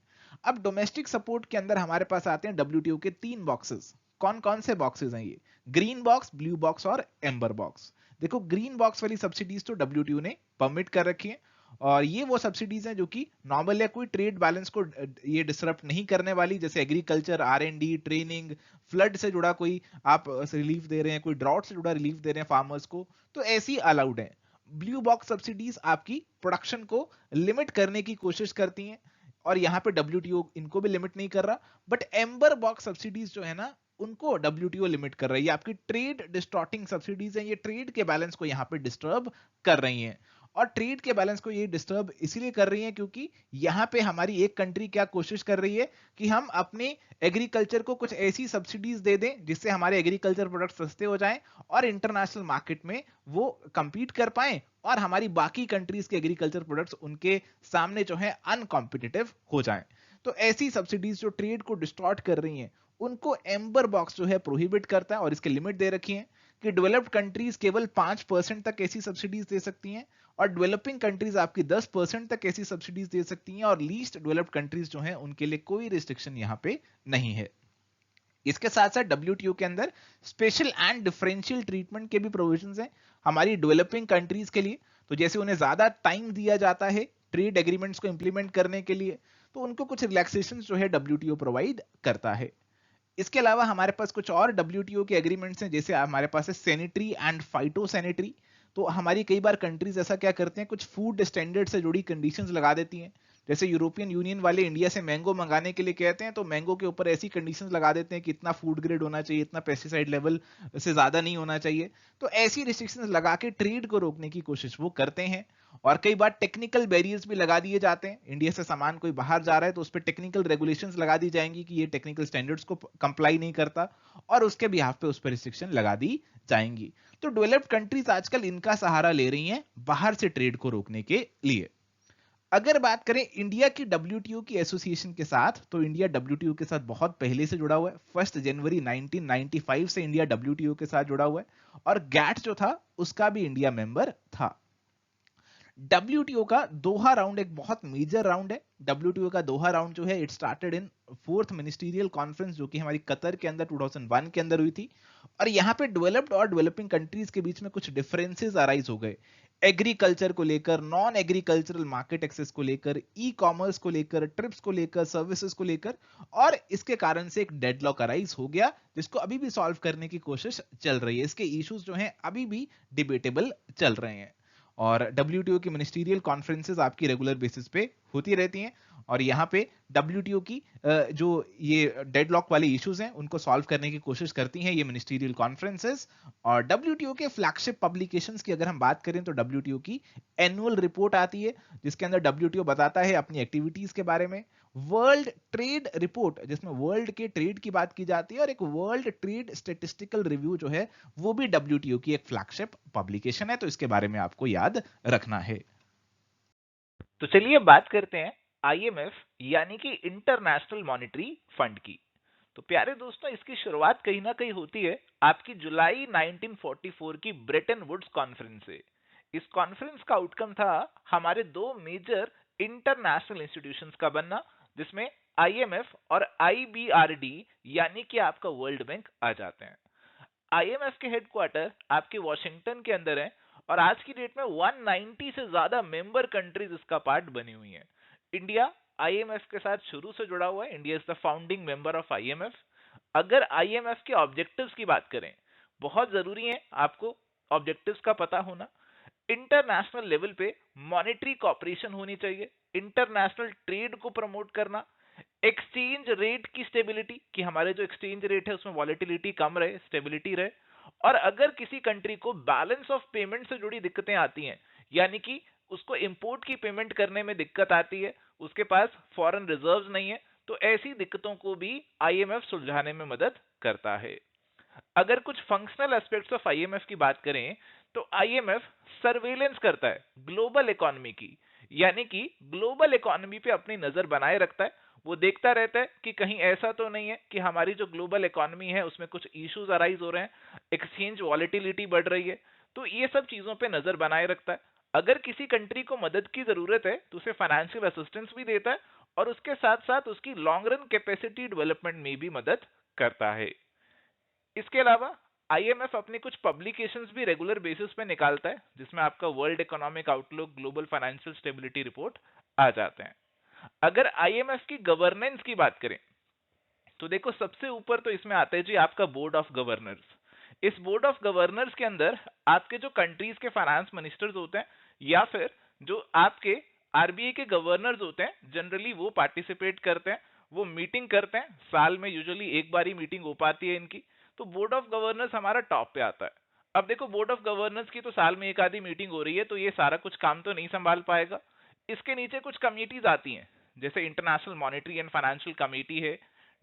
अब डोमेस्टिक सपोर्ट के अंदर हमारे पास आते हैं डब्ल्यूटीओ के 3 बॉक्सेस। कौन कौन से बॉक्सेस हैं ये? ग्रीन बॉक्स, ब्लू बॉक्स और एम्बर बॉक्स। देखो, ग्रीन बॉक्स वाली सब्सिडीज तो डब्ल्यूटीओ ने परमिट कर रखी है और ये वो सब्सिडीज हैं जो कि नॉर्मल या कोई ट्रेड बैलेंस को ये डिसरप्ट नहीं करने वाली, जैसे एग्रीकल्चर, आर&डी, ट्रेनिंग, फ्लड से जुड़ा कोई आप रिलीफ दे रहे हैं, कोई ड्रॉट से जुड़ा रिलीफ दे रहे हैं फार्मर्स को, तो ऐसी अलाउड है। ब्लू बॉक्स सब्सिडीज आपकी प्रोडक्शन को लिमिट करने की कोशिश करती हैं और यहाँ पे डब्ल्यूटीओ इनको भी लिमिट नहीं कर रहा। बट एम्बर बॉक्स सब्सिडीज जो है ना, उनको डब्ल्यूटीओ लिमिट कर रही है। आपकी ट्रेड डिस्टॉर्टिंग सब्सिडीज हैं, ये ट्रेड के बैलेंस को यहाँ पे डिस्टर्ब कर रही हैं। और ट्रेड के बैलेंस को ये डिस्टर्ब इसीलिए कर रही है क्योंकि यहां पे हमारी एक कंट्री क्या कोशिश कर रही है कि हम अपने एग्रीकल्चर को कुछ ऐसी सब्सिडीज दे दें जिससे हमारे एग्रीकल्चर प्रोडक्ट सस्ते हो जाएं और इंटरनेशनल मार्केट में वो compete कर पाएं और हमारी बाकी कंट्रीज के एग्रीकल्चर प्रोडक्ट्स उनके सामने जो है अनकॉम्पिटिटिव हो जाएं। तो ऐसी सब्सिडीज जो ट्रेड को डिस्टॉर्ट कर रही हैं, उनको एम्बर बॉक्स जो है प्रोहिबिट करता है और इसके लिमिट दे रखी है कि डेवलप्ड कंट्रीज केवल 5% तक ऐसी सब्सिडीज दे सकती हैं और डेवलपिंग कंट्रीज आपकी 10% तक ऐसी सब्सिडीज दे सकती हैं और लीस्ट डेवलप्ड कंट्रीज जो हैं उनके लिए कोई रिस्ट्रिक्शन यहां पे नहीं है। इसके साथ साथ डब्ल्यूटीओ के अंदर स्पेशल एंड डिफरेंशियल ट्रीटमेंट के भी प्रोविजंस हैं हमारी डेवलपिंग कंट्रीज के लिए। तो जैसे उन्हें ज्यादा टाइम दिया जाता है ट्रेड एग्रीमेंट्स को इंप्लीमेंट करने के लिए, तो उनको कुछ रिलैक्सेशन जो है डब्ल्यूटीओ प्रोवाइड करता है। इसके अलावा हमारे पास कुछ और डब्ल्यूटीओ के एग्रीमेंट्स हैं, जैसे हमारे पास है सैनिटरी एंड फाइटो सैनिटरी। तो हमारी कई बार कंट्रीज ऐसा क्या करते हैं, कुछ फूड स्टैंडर्ड से जुड़ी कंडीशंस लगा देती हैं। जैसे यूरोपियन यूनियन वाले इंडिया से मैंगो मंगाने के लिए कहते हैं तो मैंगो के ऊपर ऐसी कंडीशंस लगा देते हैं कि इतना फूड ग्रेड होना चाहिए, इतना पेस्टिसाइड लेवल से ज्यादा नहीं होना चाहिए। तो ऐसी रिस्ट्रिक्शंस लगा के ट्रेड को रोकने की कोशिश वो करते हैं। और कई बार टेक्निकल बैरियर्स भी लगा दिए जाते हैं। इंडिया से सामान कोई बाहर जा रहा है तो उस पर टेक्निकल रेगुलेशंस लगा दी जाएंगी कि ये टेक्निकल स्टैंडर्ड्स को कंप्लाई नहीं करता और उसके बिहाफ पे उस पर रिस्ट्रिक्शन लगा दी जाएंगी। तो डेवलप्ड कंट्रीज आजकल इनका सहारा ले रही हैं बाहर से ट्रेड को रोकने के लिए। अगर बात करें इंडिया की डब्ल्यूटीओ की एसोसिएशन के साथ, तो इंडिया डब्ल्यूटीओ के साथ बहुत पहले से जुड़ा हुआ है। 1 जनवरी 1995 से इंडिया डब्ल्यूटीओ के साथ जुड़ा हुआ है और गैट जो था उसका भी इंडिया मेंबर था। डब्ल्यूटीओ का दोहा राउंड एक बहुत मेजर राउंड है। डब्ल्यूटीओ का दोहा राउंड जो है it started in 4th ministerial conference, जो कि हमारी कतर के अंदर 2001 के अंदर हुई थी। और यहाँ पे डेवलप्ड और डेवलपिंग कंट्रीज के बीच में कुछ डिफरेंसेस अराइज हो गए, एग्रीकल्चर को लेकर, नॉन एग्रीकल्चरल मार्केट एक्सेस को लेकर, ई कॉमर्स को लेकर, ट्रिप्स को लेकर, सर्विसेज को लेकर। और इसके कारण से एक डेडलॉक अराइज हो गया जिसको अभी भी सॉल्व करने की कोशिश चल रही है। इसके इश्यूज जो हैं अभी भी डिबेटेबल चल रहे हैं और डब्ल्यूटीओ की मिनिस्टीरियल कॉन्फ्रेंसेस आपकी रेगुलर बेसिस पे होती रहती हैं और यहाँ पे डब्ल्यूटीओ की जो ये डेडलॉक वाले इश्यूज हैं उनको सॉल्व करने की कोशिश करती हैं ये मिनिस्टीरियल कॉन्फ्रेंसेस। और डब्ल्यूटीओ के फ्लैगशिप पब्लिकेशंस की अगर हम बात करें तो डब्ल्यूटीओ की एनुअल रिपोर्ट आती है जिसके अंदर डब्ल्यूटीओ बताता है अपनी एक्टिविटीज के बारे में। वर्ल्ड ट्रेड रिपोर्ट जिसमें वर्ल्ड के ट्रेड की बात की जाती है और एक वर्ल्ड ट्रेड स्टेटिस्टिकल रिव्यू जो है वो भी डब्ल्यूटीओ की एक फ्लैगशिप पब्लिकेशन है, तो इसके बारे में आपको याद रखना है। तो चलिए बात करते हैं आईएमएफ यानी कि इंटरनेशनल मॉनेटरी फंड की। तो प्यारे दोस्तों, इसकी शुरुआत कहीं ना कहीं होती है आपकी जुलाई 1944 की ब्रेटन वुड्स कॉन्फ्रेंस से। इस कॉन्फ्रेंस का आउटकम था हमारे दो मेजर इंटरनेशनल इंस्टीट्यूशंस का बनना, जिसमें आईएमएफ और आईबीआरडी यानी कि आपका वर्ल्ड बैंक आ जाते हैं। आईएमएफ के हेडक्वार्टर आपके वॉशिंगटन के अंदर है और आज की डेट में 190 से ज्यादा मेंबर कंट्रीज इसका पार्ट बनी हुई हैं। इंडिया आईएमएफ के साथ शुरू से जुड़ा हुआ है। India is the founding member of IMF. अगर आईएमएफ के ऑब्जेक्टिव्स की बात करें, बहुत जरूरी है आपको ऑब्जेक्टिव्स का पता होना। इंटरनेशनल लेवल पे मॉनेटरी कॉपरेशन होनी चाहिए, इंटरनेशनल ट्रेड को प्रमोट करना, एक्सचेंज रेट की स्टेबिलिटी, कि हमारे जो एक्सचेंज रेट है उसमें वॉलेटिलिटी कम रहे, स्टेबिलिटी रहे। और अगर किसी कंट्री को बैलेंस ऑफ पेमेंट से जुड़ी दिक्कतें आती हैं, यानी कि उसको इंपोर्ट की पेमेंट करने में दिक्कत आती है, उसके पास फॉरेन रिजर्व्स नहीं है, तो ऐसी दिक्कतों को भी आईएमएफ सुलझाने में मदद करता है। अगर कुछ फंक्शनल एस्पेक्ट्स ऑफ आईएमएफ की बात करें, तो आईएमएफ सर्वेलेंस करता है ग्लोबल इकोनॉमी की, यानी कि ग्लोबल इकोनॉमी पे अपनी नजर बनाए रखता है। वो देखता रहता है कि कहीं ऐसा तो नहीं है कि हमारी जो ग्लोबल इकोनॉमी है उसमें कुछ इश्यूज अराइज हो रहे हैं, एक्सचेंज वॉलेटिलिटी बढ़ रही है। तो ये सब चीजों पे नजर बनाए रखता है। अगर किसी कंट्री को मदद की जरूरत है तो उसे फाइनेंशियल असिस्टेंस भी देता है और उसके साथ साथ उसकी लॉन्ग रन कैपेसिटी डेवलपमेंट में भी मदद करता है। इसके अलावा आईएमएफ अपनी कुछ पब्लिकेशंस भी रेगुलर बेसिस पे निकालता है, जिसमें आपका world economic outlook, global financial stability report आ जाते हैं। अगर आईएमएफ की गवर्नेंस की बात करें, तो देखो सबसे ऊपर तो इसमें आता है जी आपका बोर्ड ऑफ गवर्नर्स। इस बोर्ड ऑफ गवर्नर्स के अंदर आपके जो कंट्रीज के फाइनेंस मिनिस्टर्स होते हैं या फिर जो आपके आरबीआई के गवर्नर्स होते हैं, जनरली वो पार्टिसिपेट करते हैं, वो मीटिंग करते हैं। साल में यूजुअली एक बार ही मीटिंग हो पाती है इनकी। तो बोर्ड ऑफ गवर्नर्स हमारा टॉप पे आता है। अब देखो बोर्ड ऑफ गवर्नर्स की तो साल में एक आधी मीटिंग हो रही है, तो ये सारा कुछ काम तो नहीं संभाल पाएगा। इसके नीचे कुछ कमिटीज आती हैं, जैसे international monetary and financial committee है,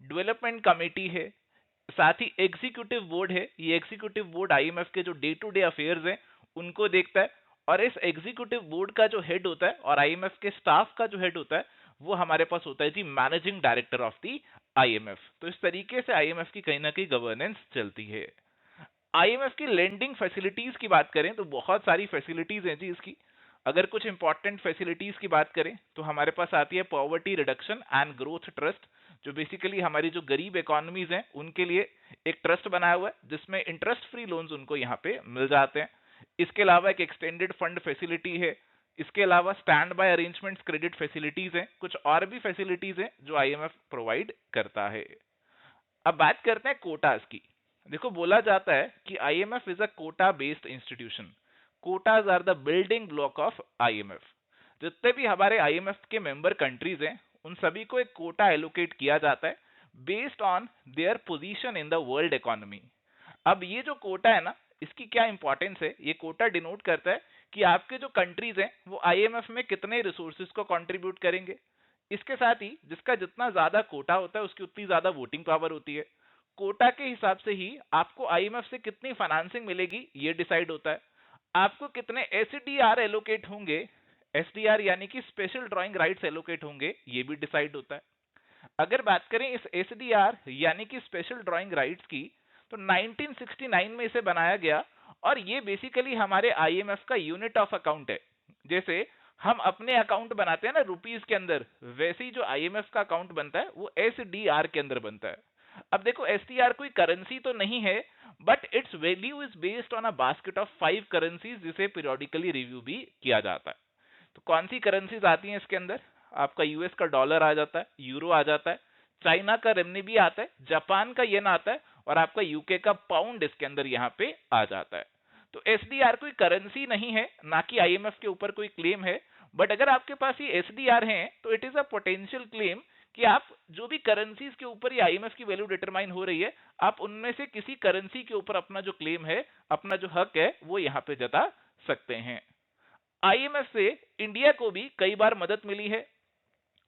डेवलपमेंट कमेटी है, साथ ही एग्जीक्यूटिव बोर्ड है। ये एग्जीक्यूटिव बोर्ड आईएमएफ के जो डे टू डे अफेयर्स हैं उनको देखता है। और इस एग्जीक्यूटिव बोर्ड का जो हेड होता है और आईएमएफ के स्टाफ का जो हेड होता है वो हमारे पास होता है जी managing director of the IMF. तो इस तरीके से आईएमएफ की कहीं ना कहीं गवर्नेंस चलती है। आईएमएफ की लेंडिंग फैसिलिटीज की बात करें तो बहुत सारी फैसिलिटीज हैं जी इसकी। अगर कुछ इंपॉर्टेंट फैसिलिटीज की बात करें तो हमारे पास आती है poverty reduction and growth trust, जो बेसिकली हमारी जो गरीब इकोनॉमीज हैं उनके लिए एक ट्रस्ट बनाया हुआ है जिसमें इंटरेस्ट फ्री लोन्स उनको यहाँ पे मिल जाते हैं। इसके अलावा एक एक्सटेंडेड फंड फैसिलिटी है। इसके अलावा stand by arrangements credit facilities हैं। कुछ और भी फैसिलिटीज हैं जो आईएमएफ प्रोवाइड करता है। अब बात करते हैं कोटास की। देखो बोला जाता है कि IMF is a quota based institution. Quotas are the building block of IMF. जितने भी हमारे आईएमएफ के मेंबर कंट्रीज हैं उन सभी को एक कोटा एलोकेट किया जाता है based on their position in the world economy. अब ये जो कोटा है ना, इसकी क्या इंपॉर्टेंस है, ये कोटा डिनोट करता है कि आपके जो कंट्रीज हैं वो आईएमएफ में कितने रिसोर्सेज को कंट्रीब्यूट करेंगे। इसके साथ ही जिसका जितना ज्यादा कोटा होता है उसकी उतनी ज्यादा वोटिंग पावर होती है। कोटा के हिसाब से ही आपको आईएमएफ से कितनी फाइनेंसिंग मिलेगी ये डिसाइड होता है। आपको कितने एसडीआर एलोकेट होंगे, एसडीआर यानी कि स्पेशल ड्राइंग राइट्स एलोकेट होंगे, ये भी डिसाइड होता है। अगर बात करें इस एसडीआर यानी कि स्पेशल ड्राइंग राइट्स की, तो 1969 में इसे बनाया गया और ये बेसिकली हमारे आईएमएफ का यूनिट ऑफ अकाउंट है। जैसे हम अपने अकाउंट बनाते हैं ना रुपीस के अंदर, वैसे ही जो आईएमएफ का अकाउंट बनता है वो एसडीआर के अंदर बनता है। अब देखो एसडीआर कोई करेंसी तो नहीं है, but it's value is based on a basket of 5 currencies जिसे पीरियोडिकली रिव्यू भी किया जाता है। तो कौन सी करेंसीज आती हैं इसके अंदर? आपका यूएस का डॉलर आ जाता है, यूरो आ जाता है, चाइना का रेमनीबी आता है, जापान का येन आता है और आपका यूके का पाउंड इसके अंदर यहाँ पे आ जाता है। तो एसडीआर कोई करेंसी नहीं है, ना कि आईएमएफ के ऊपर कोई क्लेम है, बट अगर आपके पास ये एसडीआर है तो it is a potential claim कि आप जो भी करेंसीज के ऊपर ये आईएमएफ की वैल्यू डिटरमाइन हो रही है, आप उनमें से किसी करेंसी के ऊपर अपना जो क्लेम है, अपना जो हक है वो यहाँ पे जता सकते हैं। आईएमएफ से इंडिया को भी कई बार मदद मिली है।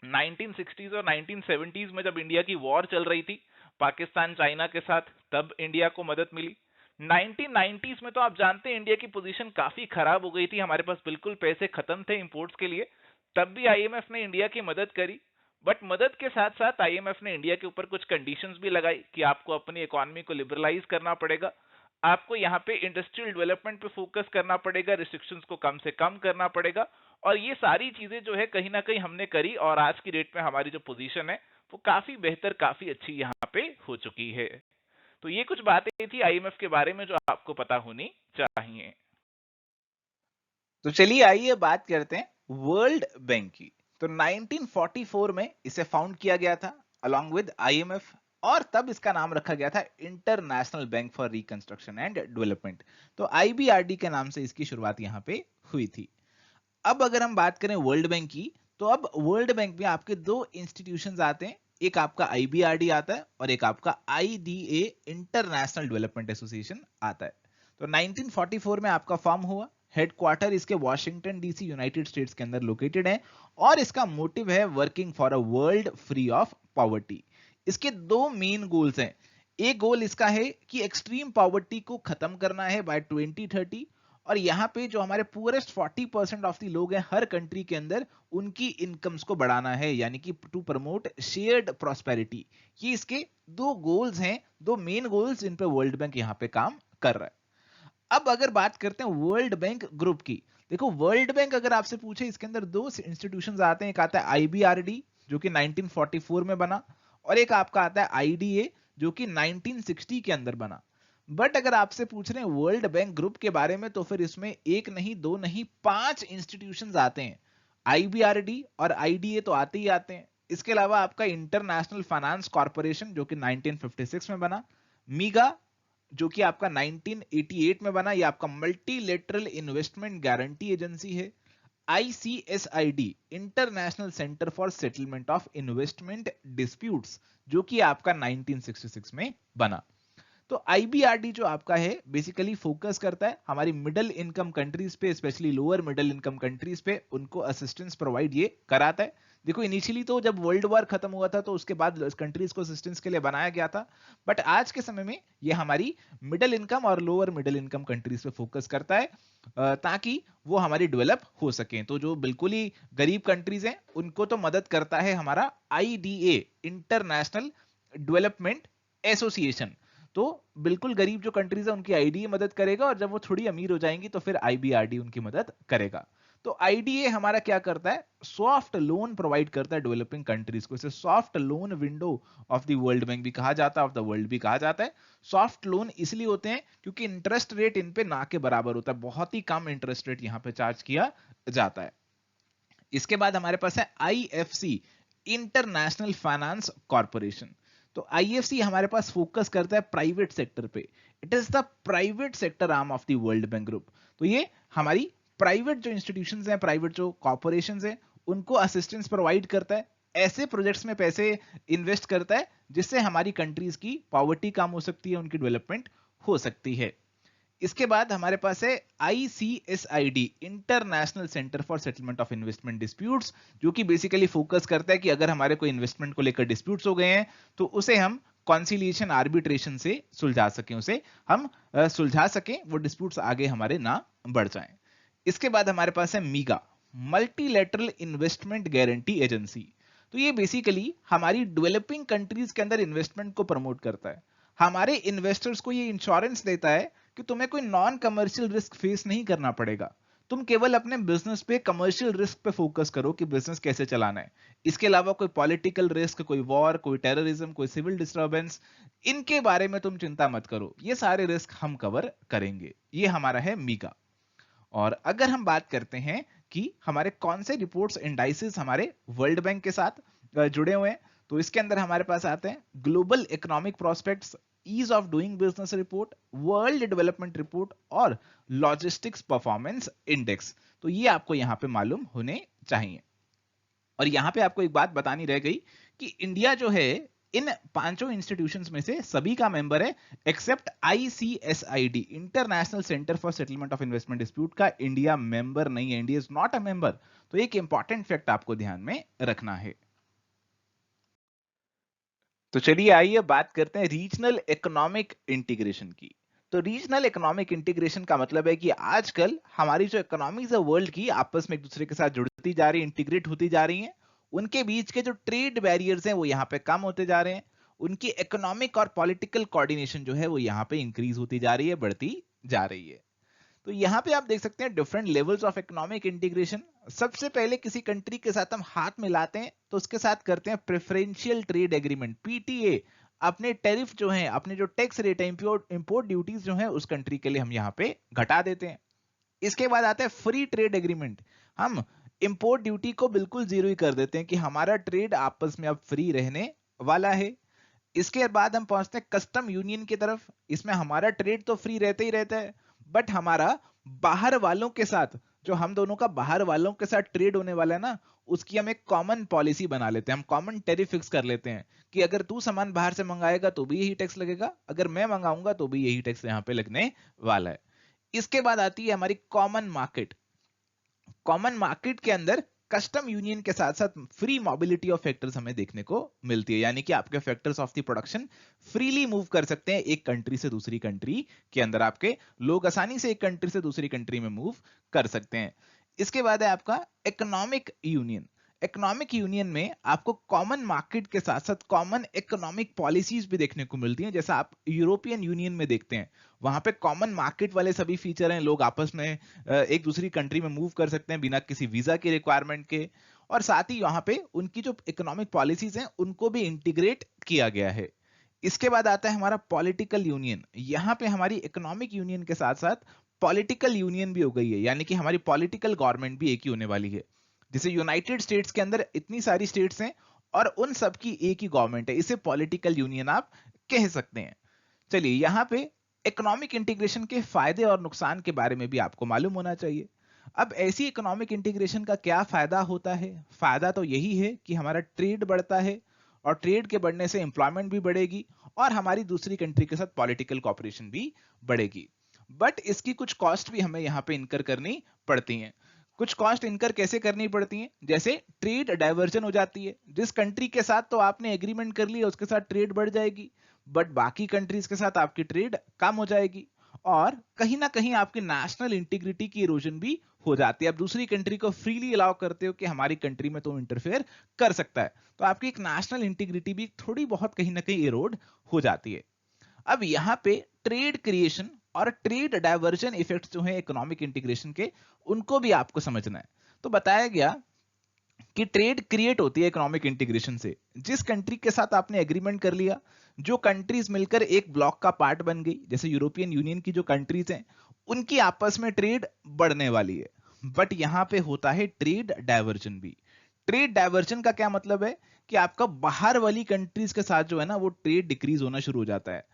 1960s और 1970s में जब इंडिया की वॉर चल रही थी पाकिस्तान चाइना के साथ, तब इंडिया को मदद मिली। 1990s में तो आप जानते हैं इंडिया की पोजीशन काफी खराब हो गई थी, हमारे पास बिल्कुल पैसे खत्म थे इंपोर्ट्स के लिए, तब भी आईएमएफ ने इंडिया की मदद करी, बट मदद के साथ साथ आईएमएफ ने इंडिया के ऊपर कुछ कंडीशंस भी लगाई कि आपको अपनी इकोनॉमी को लिबरलाइज करना पड़ेगा, आपको यहाँ पे इंडस्ट्रियल डेवलपमेंट पे फोकस करना पड़ेगा, रिस्ट्रिक्शंस को कम से कम करना पड़ेगा। और ये सारी चीजें जो है कहीं ना कहीं हमने करी, और आज की डेट में हमारी जो पोजीशन है वो काफी बेहतर, काफी अच्छी यहाँ पे हो चुकी है। तो ये कुछ बातें थी आईएमएफ के बारे में जो आपको पता होनी चाहिए। तो चलिए आइए बात करते हैं वर्ल्ड बैंक की। तो 1944 में इसे फाउंड किया गया था अलोंग विद आईएमएफ, और तब इसका नाम रखा गया था international bank for reconstruction and development. तो आईबीआरडी के नाम से इसकी शुरुआत यहाँ पे हुई थी। अब अगर हम बात करें वर्ल्ड बैंक की, तो अब वर्ल्ड बैंक में आपके दो इंस्टीट्यूशंस आते हैं, एक आपका आईबीआरडी आता है और एक आपका आईडीए इंटरनेशनल डेवलपमेंट एसोसिएशन आता है। तो 1944 में आपका फॉर्म हुआ, हेडक्वार्टर इसके वॉशिंगटन डीसी यूनाइटेड स्टेट्स के अंदर लोकेटेड है, और इसका मोटिव है working for a world free of poverty. इसके दो मेन गोल्स हैं। एक गोल इसका है कि एक्सट्रीम पॉवर्टी को खत्म करना है बाय 2030, और यहाँ पे जो हमारे पुअरेस्ट 40% ऑफ दी लोग हैं हर कंट्री के अंदर, उनकी इनकम्स को बढ़ाना है, यानी कि टू प्रमोट शेयर्ड प्रॉस्पेरिटी। ये इसके दो गोल्स हैं, दो मेन गोल्स जिन पे वर्ल्ड बैंक यहाँ पे काम कर रहा है। अब अगर बात करते हैं वर्ल्ड बैंक ग्रुप की, देखो वर्ल्ड बैंक अगर आपसे पूछे, इसके अंदर दो इंस्टीट्यूशंस आते हैं, एक आता है आईबीआरडी जो कि 1944 में बना, और एक आपका आता है आईडीए जो कि 1960 के अंदर बना। बट अगर आपसे पूछ रहे हैं वर्ल्ड बैंक ग्रुप के बारे में, तो फिर इसमें एक नहीं, दो नहीं, 5 इंस्टीट्यूशंस आते हैं। आईबीआरडी और आईडीए तो आते ही आते हैं, इसके अलावा आपका इंटरनेशनल फाइनेंस कॉर्पोरेशन जो कि 1956 में बना, मीगा जो कि आपका 1988 में बना, ये आपका मल्टीलेटरल इन्वेस्टमेंट गारंटी एजेंसी है, ICSID international centre for settlement of investment disputes जो कि आपका 1966 में बना। तो आईबीआरडी जो आपका है बेसिकली फोकस करता है हमारी मिडिल इनकम कंट्रीज पे, specially lower middle income countries पे, उनको असिस्टेंस प्रोवाइड ये कराता है। देखो इनिशियली तो जब वर्ल्ड वॉर खत्म हुआ था तो उसके बाद कंट्रीज को असिस्टेंस के लिए बनाया गया था, बट आज के समय में ये हमारी मिडिल इनकम और लोअर मिडिल इनकम कंट्रीज पे फोकस करता है, ताकि वो हमारी डेवलप हो सके। तो जो बिल्कुल ही गरीब कंट्रीज हैं उनको तो मदद करता है हमारा आईडीए इंटरनेशनल डेवलपमेंट एसोसिएशन। तो बिल्कुल गरीब जो कंट्रीज है उनकी आईडीए मदद करेगा, और जब वो थोड़ी अमीर हो जाएंगी तो फिर आईबीआरडी उनकी मदद करेगा। तो आईडीए हमारा क्या करता है, सॉफ्ट लोन प्रोवाइड करता है डेवलपिंग कंट्रीज को। इसे soft loan window of the world bank भी कहा जाता है, ऑफ द वर्ल्ड भी कहा जाता है। सॉफ्ट लोन इसलिए होते हैं क्योंकि इंटरेस्ट रेट इन पे ना के बराबर होता है, बहुत ही कम इंटरेस्ट रेट यहाँ पे चार्ज किया जाता है। इसके बाद हमारे पास है आईएफसी इंटरनेशनल फाइनेंस कॉर्पोरेशन। तो आईएफसी हमारे पास फोकस करता है प्राइवेट सेक्टर पे, it is the private sector arm of the world bank group. तो ये हमारी प्राइवेट जो इंस्टीट्यूशंस हैं, प्राइवेट जो कॉर्पोरेशंस हैं, उनको असिस्टेंस प्रोवाइड करता है, ऐसे प्रोजेक्ट्स में पैसे इन्वेस्ट करता है जिससे हमारी कंट्रीज की पॉवर्टी कम हो सकती है, उनकी डेवलपमेंट हो सकती है। इसके बाद हमारे पास है ICSID international centre for settlement of investment disputes, जो कि बेसिकली फोकस करता है कि अगर हमारे कोई इन्वेस्टमेंट को लेकर डिस्प्यूट्स हो गए हैं तो उसे हम कॉन्सिलिएशन आर्बिट्रेशन से सुलझा सकें, उसे हम सुलझा सकें, वो डिस्प्यूट्स आगे हमारे ना बढ़ जाएं। इसके बाद हमारे पास है मीगा मल्टीलेटरल इन्वेस्टमेंट गारंटी एजेंसी। तो ये बेसिकली हमारी डेवलपिंग कंट्रीज के अंदर इन्वेस्टमेंट को प्रमोट करता है, हमारे इन्वेस्टर्स को ये इंश्योरेंस देता है कि तुम्हें कोई नॉन कमर्शियल रिस्क फेस नहीं करना पड़ेगा, तुम केवल अपने बिजनेस पे कमर्शियल रिस्क पे फोकस करो कि बिजनेस कैसे चलाना है। इसके अलावा कोई पॉलिटिकल रिस्क, कोई वॉर, कोई टेररिज्म, कोई सिविल डिस्टर्बेंस, इनके बारे में तुम चिंता मत करो, ये सारे रिस्क हम कवर करेंगे। ये हमारा है मीगा। और अगर हम बात करते हैं कि हमारे कौन से रिपोर्ट्स इंडाइसेस हमारे वर्ल्ड बैंक के साथ जुड़े हुए हैं, तो इसके अंदर हमारे पास आते हैं global economic prospects, ease of doing business report, world development report और लॉजिस्टिक्स परफॉर्मेंस इंडेक्स। तो ये आपको यहां पे मालूम होने चाहिए। और यहां पे आपको एक बात बतानी रह गई कि इंडिया जो है इन पांचों इंस्टीट्यूशंस में से सभी का मेंबर है, except ICSID international centre for settlement of investment dispute का इंडिया मेंबर नहीं है, India is not a member. तो एक इंपॉर्टेंट फैक्ट आपको ध्यान में रखना है। तो चलिए आइए बात करते हैं रीजनल इकोनॉमिक इंटीग्रेशन की। तो रीजनल इकोनॉमिक इंटीग्रेशन का मतलब है कि आजकल हमारी जो इकोनॉमीज है वर्ल्ड की आपस में एक दूसरे के साथ जुड़ होती जा रही, इंटीग्रेट होती जा रही हैं, उनके बीच के जो ट्रेड बैरियर्स हैं वो यहाँ पे कम होते जा रहे हैं, उनकी इकोनॉमिक और पॉलिटिकल कोऑर्डिनेशन जो है वो यहाँ पे इंक्रीज होती जा रही है, बढ़ती जा रही है। तो यहाँ पे आप देख सकते हैं different levels of economic integration. सबसे पहले किसी कंट्री के साथ हम हाथ मिलाते हैं तो उसके साथ करते हैं प्रेफरेंशियल ट्रेड एग्रीमेंट, पीटीए। अपने टैरिफ जो है, अपने जो टैक्स रेट है, इंपोर्ट ड्यूटीज जो है उस कंट्री के लिए हम यहाँ पे घटा देते हैं। इसके बाद आता है फ्री ट्रेड एग्रीमेंट। हम इंपोर्ट ड्यूटी को बिल्कुल जीरो ही कर देते हैं कि हमारा ट्रेड आपस में अब फ्री रहने वाला है। इसके बाद हम पहुंचते हैं कस्टम यूनियन की तरफ। इसमें हमारा ट्रेड तो फ्री रहता ही रहता है, बट हमारा बाहर वालों के साथ, जो हम दोनों का बाहर वालों के साथ ट्रेड होने वाला है ना, उसकी हम एक कॉमन पॉलिसी बना लेते हैं। हम कॉमन टैरिफ फिक्स कर लेते हैं कि अगर तू सामान बाहर से मंगाएगा तो भी यही टैक्स लगेगा, अगर मैं मंगाऊंगा तो भी यही टैक्स यहाँ पे लगने वाला है। इसके बाद आती है हमारी कॉमन मार्केट। कॉमन मार्केट के अंदर कस्टम यूनियन के साथ साथ फ्री मोबिलिटी ऑफ फैक्टर्स हमें देखने को मिलती है, यानी कि आपके factors of the production freely move कर सकते हैं एक कंट्री से दूसरी कंट्री के अंदर। आपके लोग आसानी से एक कंट्री से दूसरी कंट्री में मूव कर सकते हैं। इसके बाद है आपका इकोनॉमिक यूनियन। इकोनॉमिक यूनियन में आपको कॉमन मार्केट के साथ साथ कॉमन इकोनॉमिक पॉलिसीज भी देखने को मिलती हैं, जैसा आप यूरोपियन यूनियन में देखते हैं। वहां पे कॉमन मार्केट वाले सभी फीचर हैं, लोग आपस में एक दूसरी कंट्री में मूव कर सकते हैं बिना किसी वीजा की रिक्वायरमेंट के, और साथ ही वहां पे उनकी जो इकोनॉमिक पॉलिसीज हैं उनको भी इंटीग्रेट किया गया है। इसके बाद आता है हमारा पॉलिटिकल यूनियन। यहाँ पे हमारी इकोनॉमिक यूनियन के साथ साथ पॉलिटिकल यूनियन भी हो गई है, यानी कि हमारी पॉलिटिकल गवर्नमेंट भी एक ही होने वाली है। जैसे यूनाइटेड स्टेट्स के अंदर इतनी सारी स्टेट्स हैं और उन सब की एक ही गवर्नमेंट है, इसे पॉलिटिकल यूनियन आप कह सकते हैं। चलिए, यहाँ पे इकोनॉमिक इंटीग्रेशन के फायदे और नुकसान के बारे में भी आपको मालूम होना चाहिए। अब ऐसी इकोनॉमिक इंटीग्रेशन का क्या फायदा होता है? फायदा तो यही है कि हमारा ट्रेड बढ़ता है, और ट्रेड के बढ़ने से एम्प्लॉयमेंट भी बढ़ेगी और हमारी दूसरी कंट्री के साथ पॉलिटिकल कॉपरेशन भी बढ़ेगी। बट इसकी कुछ कॉस्ट भी हमें यहाँ पे इनकर करनी पड़ती हैं। कुछ कॉस्ट इनकर कैसे करनी पड़ती हैं? जैसे ट्रेड डाइवर्जन हो जाती है। जिस कंट्री के साथ तो आपने एग्रीमेंट कर लिया उसके साथ ट्रेड बढ़ जाएगी, बट बाकी कंट्रीज के साथ आपकी ट्रेड कम हो जाएगी, और कहीं ना कहीं आपकी नेशनल इंटीग्रिटी की इरोजन भी हो जाती है। आप दूसरी कंट्री को फ्रीली अलाउ करते हो कि हमारी कंट्री में तो इंटरफेयर कर सकता है, तो आपकी एक नेशनल इंटीग्रिटी भी थोड़ी बहुत कहीं ना कहीं इरोड हो जाती है। अब यहाँ पे ट्रेड क्रिएशन और ट्रेड डाइवर्जन इफेक्ट्स जो है इकोनॉमिक इंटीग्रेशन के, उनको भी आपको समझना है। तो बताया गया कि ट्रेड क्रिएट होती है इकोनॉमिक इंटीग्रेशन से। जिस कंट्री के साथ आपने एग्रीमेंट कर लिया, जो कंट्रीज मिलकर एक ब्लॉक का पार्ट बन गई, जैसे यूरोपियन यूनियन की जो कंट्रीज हैं, उनकी आपस में ट्रेड बढ़ने वाली है। बट यहां पे होता है ट्रेड डाइवर्जन भी। ट्रेड डाइवर्जन का क्या मतलब है? कि आपका बाहर वाली कंट्रीज के साथ जो है ना, वो ट्रेड डिक्रीज होना शुरू हो जाता है।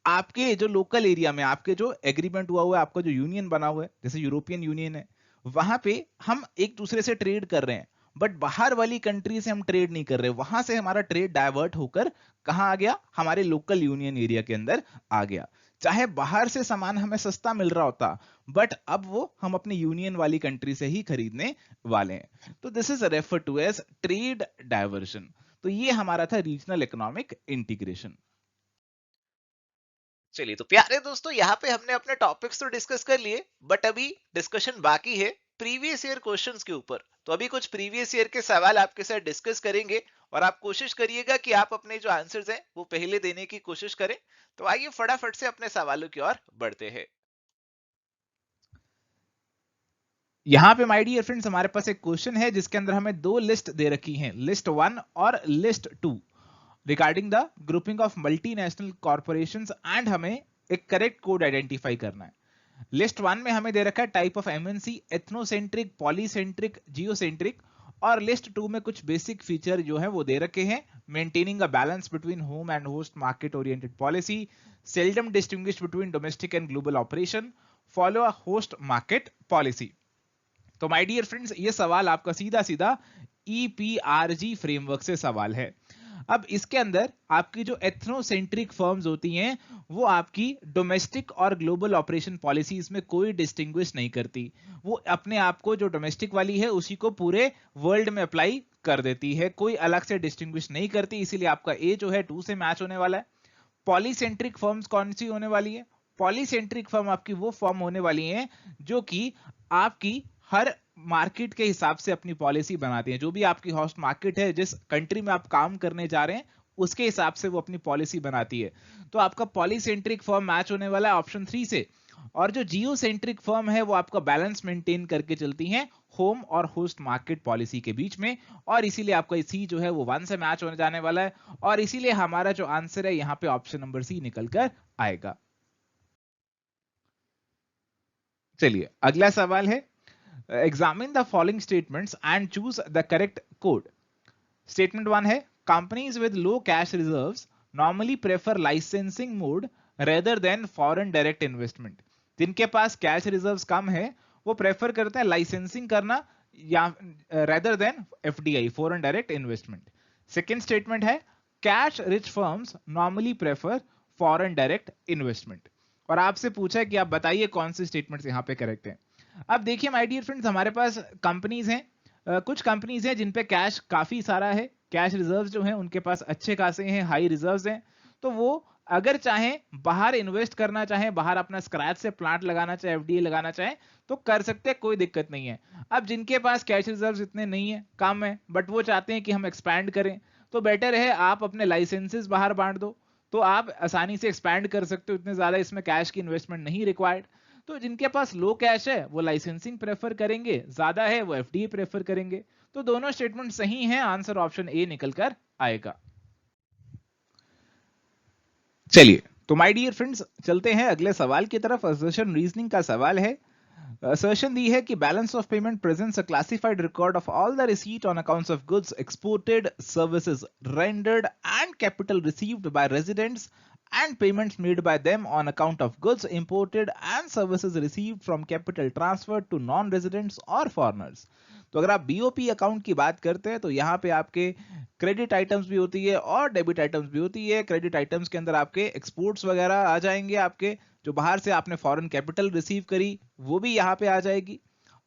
आपके जो लोकल एरिया में आपके जो एग्रीमेंट हुआ हुआ है, आपका जो यूनियन बना हुआ है, जैसे यूरोपियन यूनियन है, वहां पे हम एक दूसरे से ट्रेड कर रहे हैं, बट बाहर वाली कंट्री से हम ट्रेड नहीं कर रहे। वहां से हमारा ट्रेड डाइवर्ट होकर कहां आ गया? हमारे लोकल यूनियन एरिया के अंदर आ गया। चाहे बाहर से सामान हमें सस्ता मिल रहा होता, बट अब वो हम अपनी यूनियन वाली कंट्री से ही खरीदने वाले हैं। तो this is refer to as trade diversion. तो ये हमारा था रीजनल इकोनॉमिक इंटीग्रेशन। चलिए, तो प्यारे दोस्तों, यहाँ पे हमने अपने टॉपिक्स तो डिस्कस कर लिए, बट अभी डिस्कशन बाकी है प्रीवियस ईयर क्वेश्चंस के ऊपर। तो अभी कुछ प्रीवियस ईयर के सवाल आपके साथ डिस्कस करेंगे, और आप कोशिश करिएगा कि आप अपने जो आंसर्स हैं वो पहले देने की कोशिश करें। तो आइए फटाफट से अपने सवालों की ओर बढ़ते हैं। यहाँ पे माय डियर फ्रेंड्स, हमारे पास एक क्वेश्चन है जिसके अंदर हमें दो लिस्ट दे रखी हैं, लिस्ट 1 और list 2, regarding the grouping of multinational corporations, and हमें एक करेक्ट कोड आइडेंटिफाई करना है। लिस्ट 1 में हमें दे रखा है type of MNC, ethnocentric, polycentric, geocentric, और लिस्ट 2 में कुछ बेसिक फीचर जो है वो दे रखे हैं। Maintaining a balance between home and host market oriented policy, seldom distinguish between domestic and global operation, follow a host market policy. तो my dear friends, ये सवाल आपका सीधा सीधा ईपीआरजी फ्रेमवर्क से सवाल है। अब इसके अंदर आपकी जो एथनोसेंट्रिक फर्म्स होती हैं, वो आपकी डोमेस्टिक और ग्लोबल ऑपरेशन पॉलिसीज में कोई डिस्टिंग्विश नहीं करती। वो अपने आप को जो डोमेस्टिक वाली है उसी को पूरे वर्ल्ड में अप्लाई कर देती है, कोई अलग से डिस्टिंग्विश नहीं करती। इसीलिए आपका ए जो है 2 से मैच होने वाला है। पॉलीसेंट्रिक फर्म्स कौन सी होने वाली है? पॉलीसेंट्रिक फर्म आपकी वो फर्म होने वाली है जो कि आपकी हर मार्केट के हिसाब से अपनी पॉलिसी बनाती हैं। जो भी आपकी होस्ट मार्केट है, जिस कंट्री में आप काम करने जा रहे हैं, उसके हिसाब से वो अपनी पॉलिसी बनाती है। तो आपका पॉलीसेंट्रिक फर्म मैच होने वाला है ऑप्शन 3 से, और जो जियो सेंट्रिक फर्म है वो आपका बैलेंस मेंटेन करके चलती हैं होम और होस्ट मार्केट पॉलिसी के बीच में, और इसीलिए आपका सी जो है वो 1 से मैच होने जाने वाला है, और इसीलिए हमारा जो आंसर है यहाँ पे ऑप्शन नंबर सी निकल कर आएगा। चलिए अगला सवाल है, examine the following statements and choose the correct code. Statement 1 है, companies with low cash reserves normally prefer licensing mode rather than foreign direct investment. जिनके पास कैश रिजर्व्स कम है वो प्रेफर करते हैं लाइसेंसिंग करना या rather than FDI, foreign direct investment. Second statement है, cash rich firms normally prefer foreign direct investment. और आपसे पूछा है कि आप बताइए कौन से स्टेटमेंट्स यहाँ पे करेक्ट हैं। अब देखिए माय डियर फ्रेंड्स, हमारे पास कंपनीज हैं, कुछ कंपनीज हैं जिन पे कैश काफी सारा है, कैश रिजर्व्स जो हैं उनके पास अच्छे खासे हैं, हाई रिजर्व्स हैं, तो वो अगर चाहें बाहर इन्वेस्ट करना चाहें, बाहर अपना स्क्रैच से प्लांट लगाना चाहे, एफडीए लगाना चाहें तो कर सकते हैं, कोई दिक्कत नहीं है। अब जिनके पास कैश रिजर्व्स इतने नहीं है, कम है, बट वो चाहते हैं कि हम एक्सपैंड करें, तो बेटर है आप अपने लाइसेंसेस बाहर बांट दो, तो आप आसानी से एक्सपैंड कर सकते हो, इतने ज्यादा इसमें कैश की इन्वेस्टमेंट नहीं रिक्वायर्ड। तो जिनके पास लो कैश है वो लाइसेंसिंग प्रेफर करेंगे, ज्यादा है वो एफडीए प्रेफर करेंगे। तो दोनों स्टेटमेंट सही हैं, आंसर ऑप्शन ए निकल कर आएगा। चलिए तो माय डियर फ्रेंड्स चलते हैं अगले सवाल की तरफ। असर्शन रीजनिंग का सवाल है। असर्शन दी है कि balance of payment presents a classified record of all the receipt on accounts of goods exported, services rendered and capital received by residents and payments made by them on account of goods imported and services received from capital transferred to non-residents or foreigners। तो अगर आप BOP account की बात करते हैं तो यहाँ पे आपके क्रेडिट आइटम्स भी होती है और डेबिट आइटम्स भी होती है। क्रेडिट आइटम्स के अंदर आपके एक्सपोर्ट्स वगैरह आ जाएंगे, आपके जो बाहर से आपने फॉरेन कैपिटल रिसीव करी वो भी यहाँ पे आ जाएगी,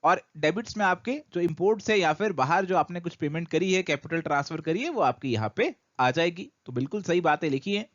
और डेबिट्स में आपके जो इंपोर्ट से या फिर बाहर जो आपने कुछ पेमेंट करी है, कैपिटल ट्रांसफर करी है, वो आपकी यहाँ पे आ जाएगी। तो बिल्कुल सही बातें लिखी है।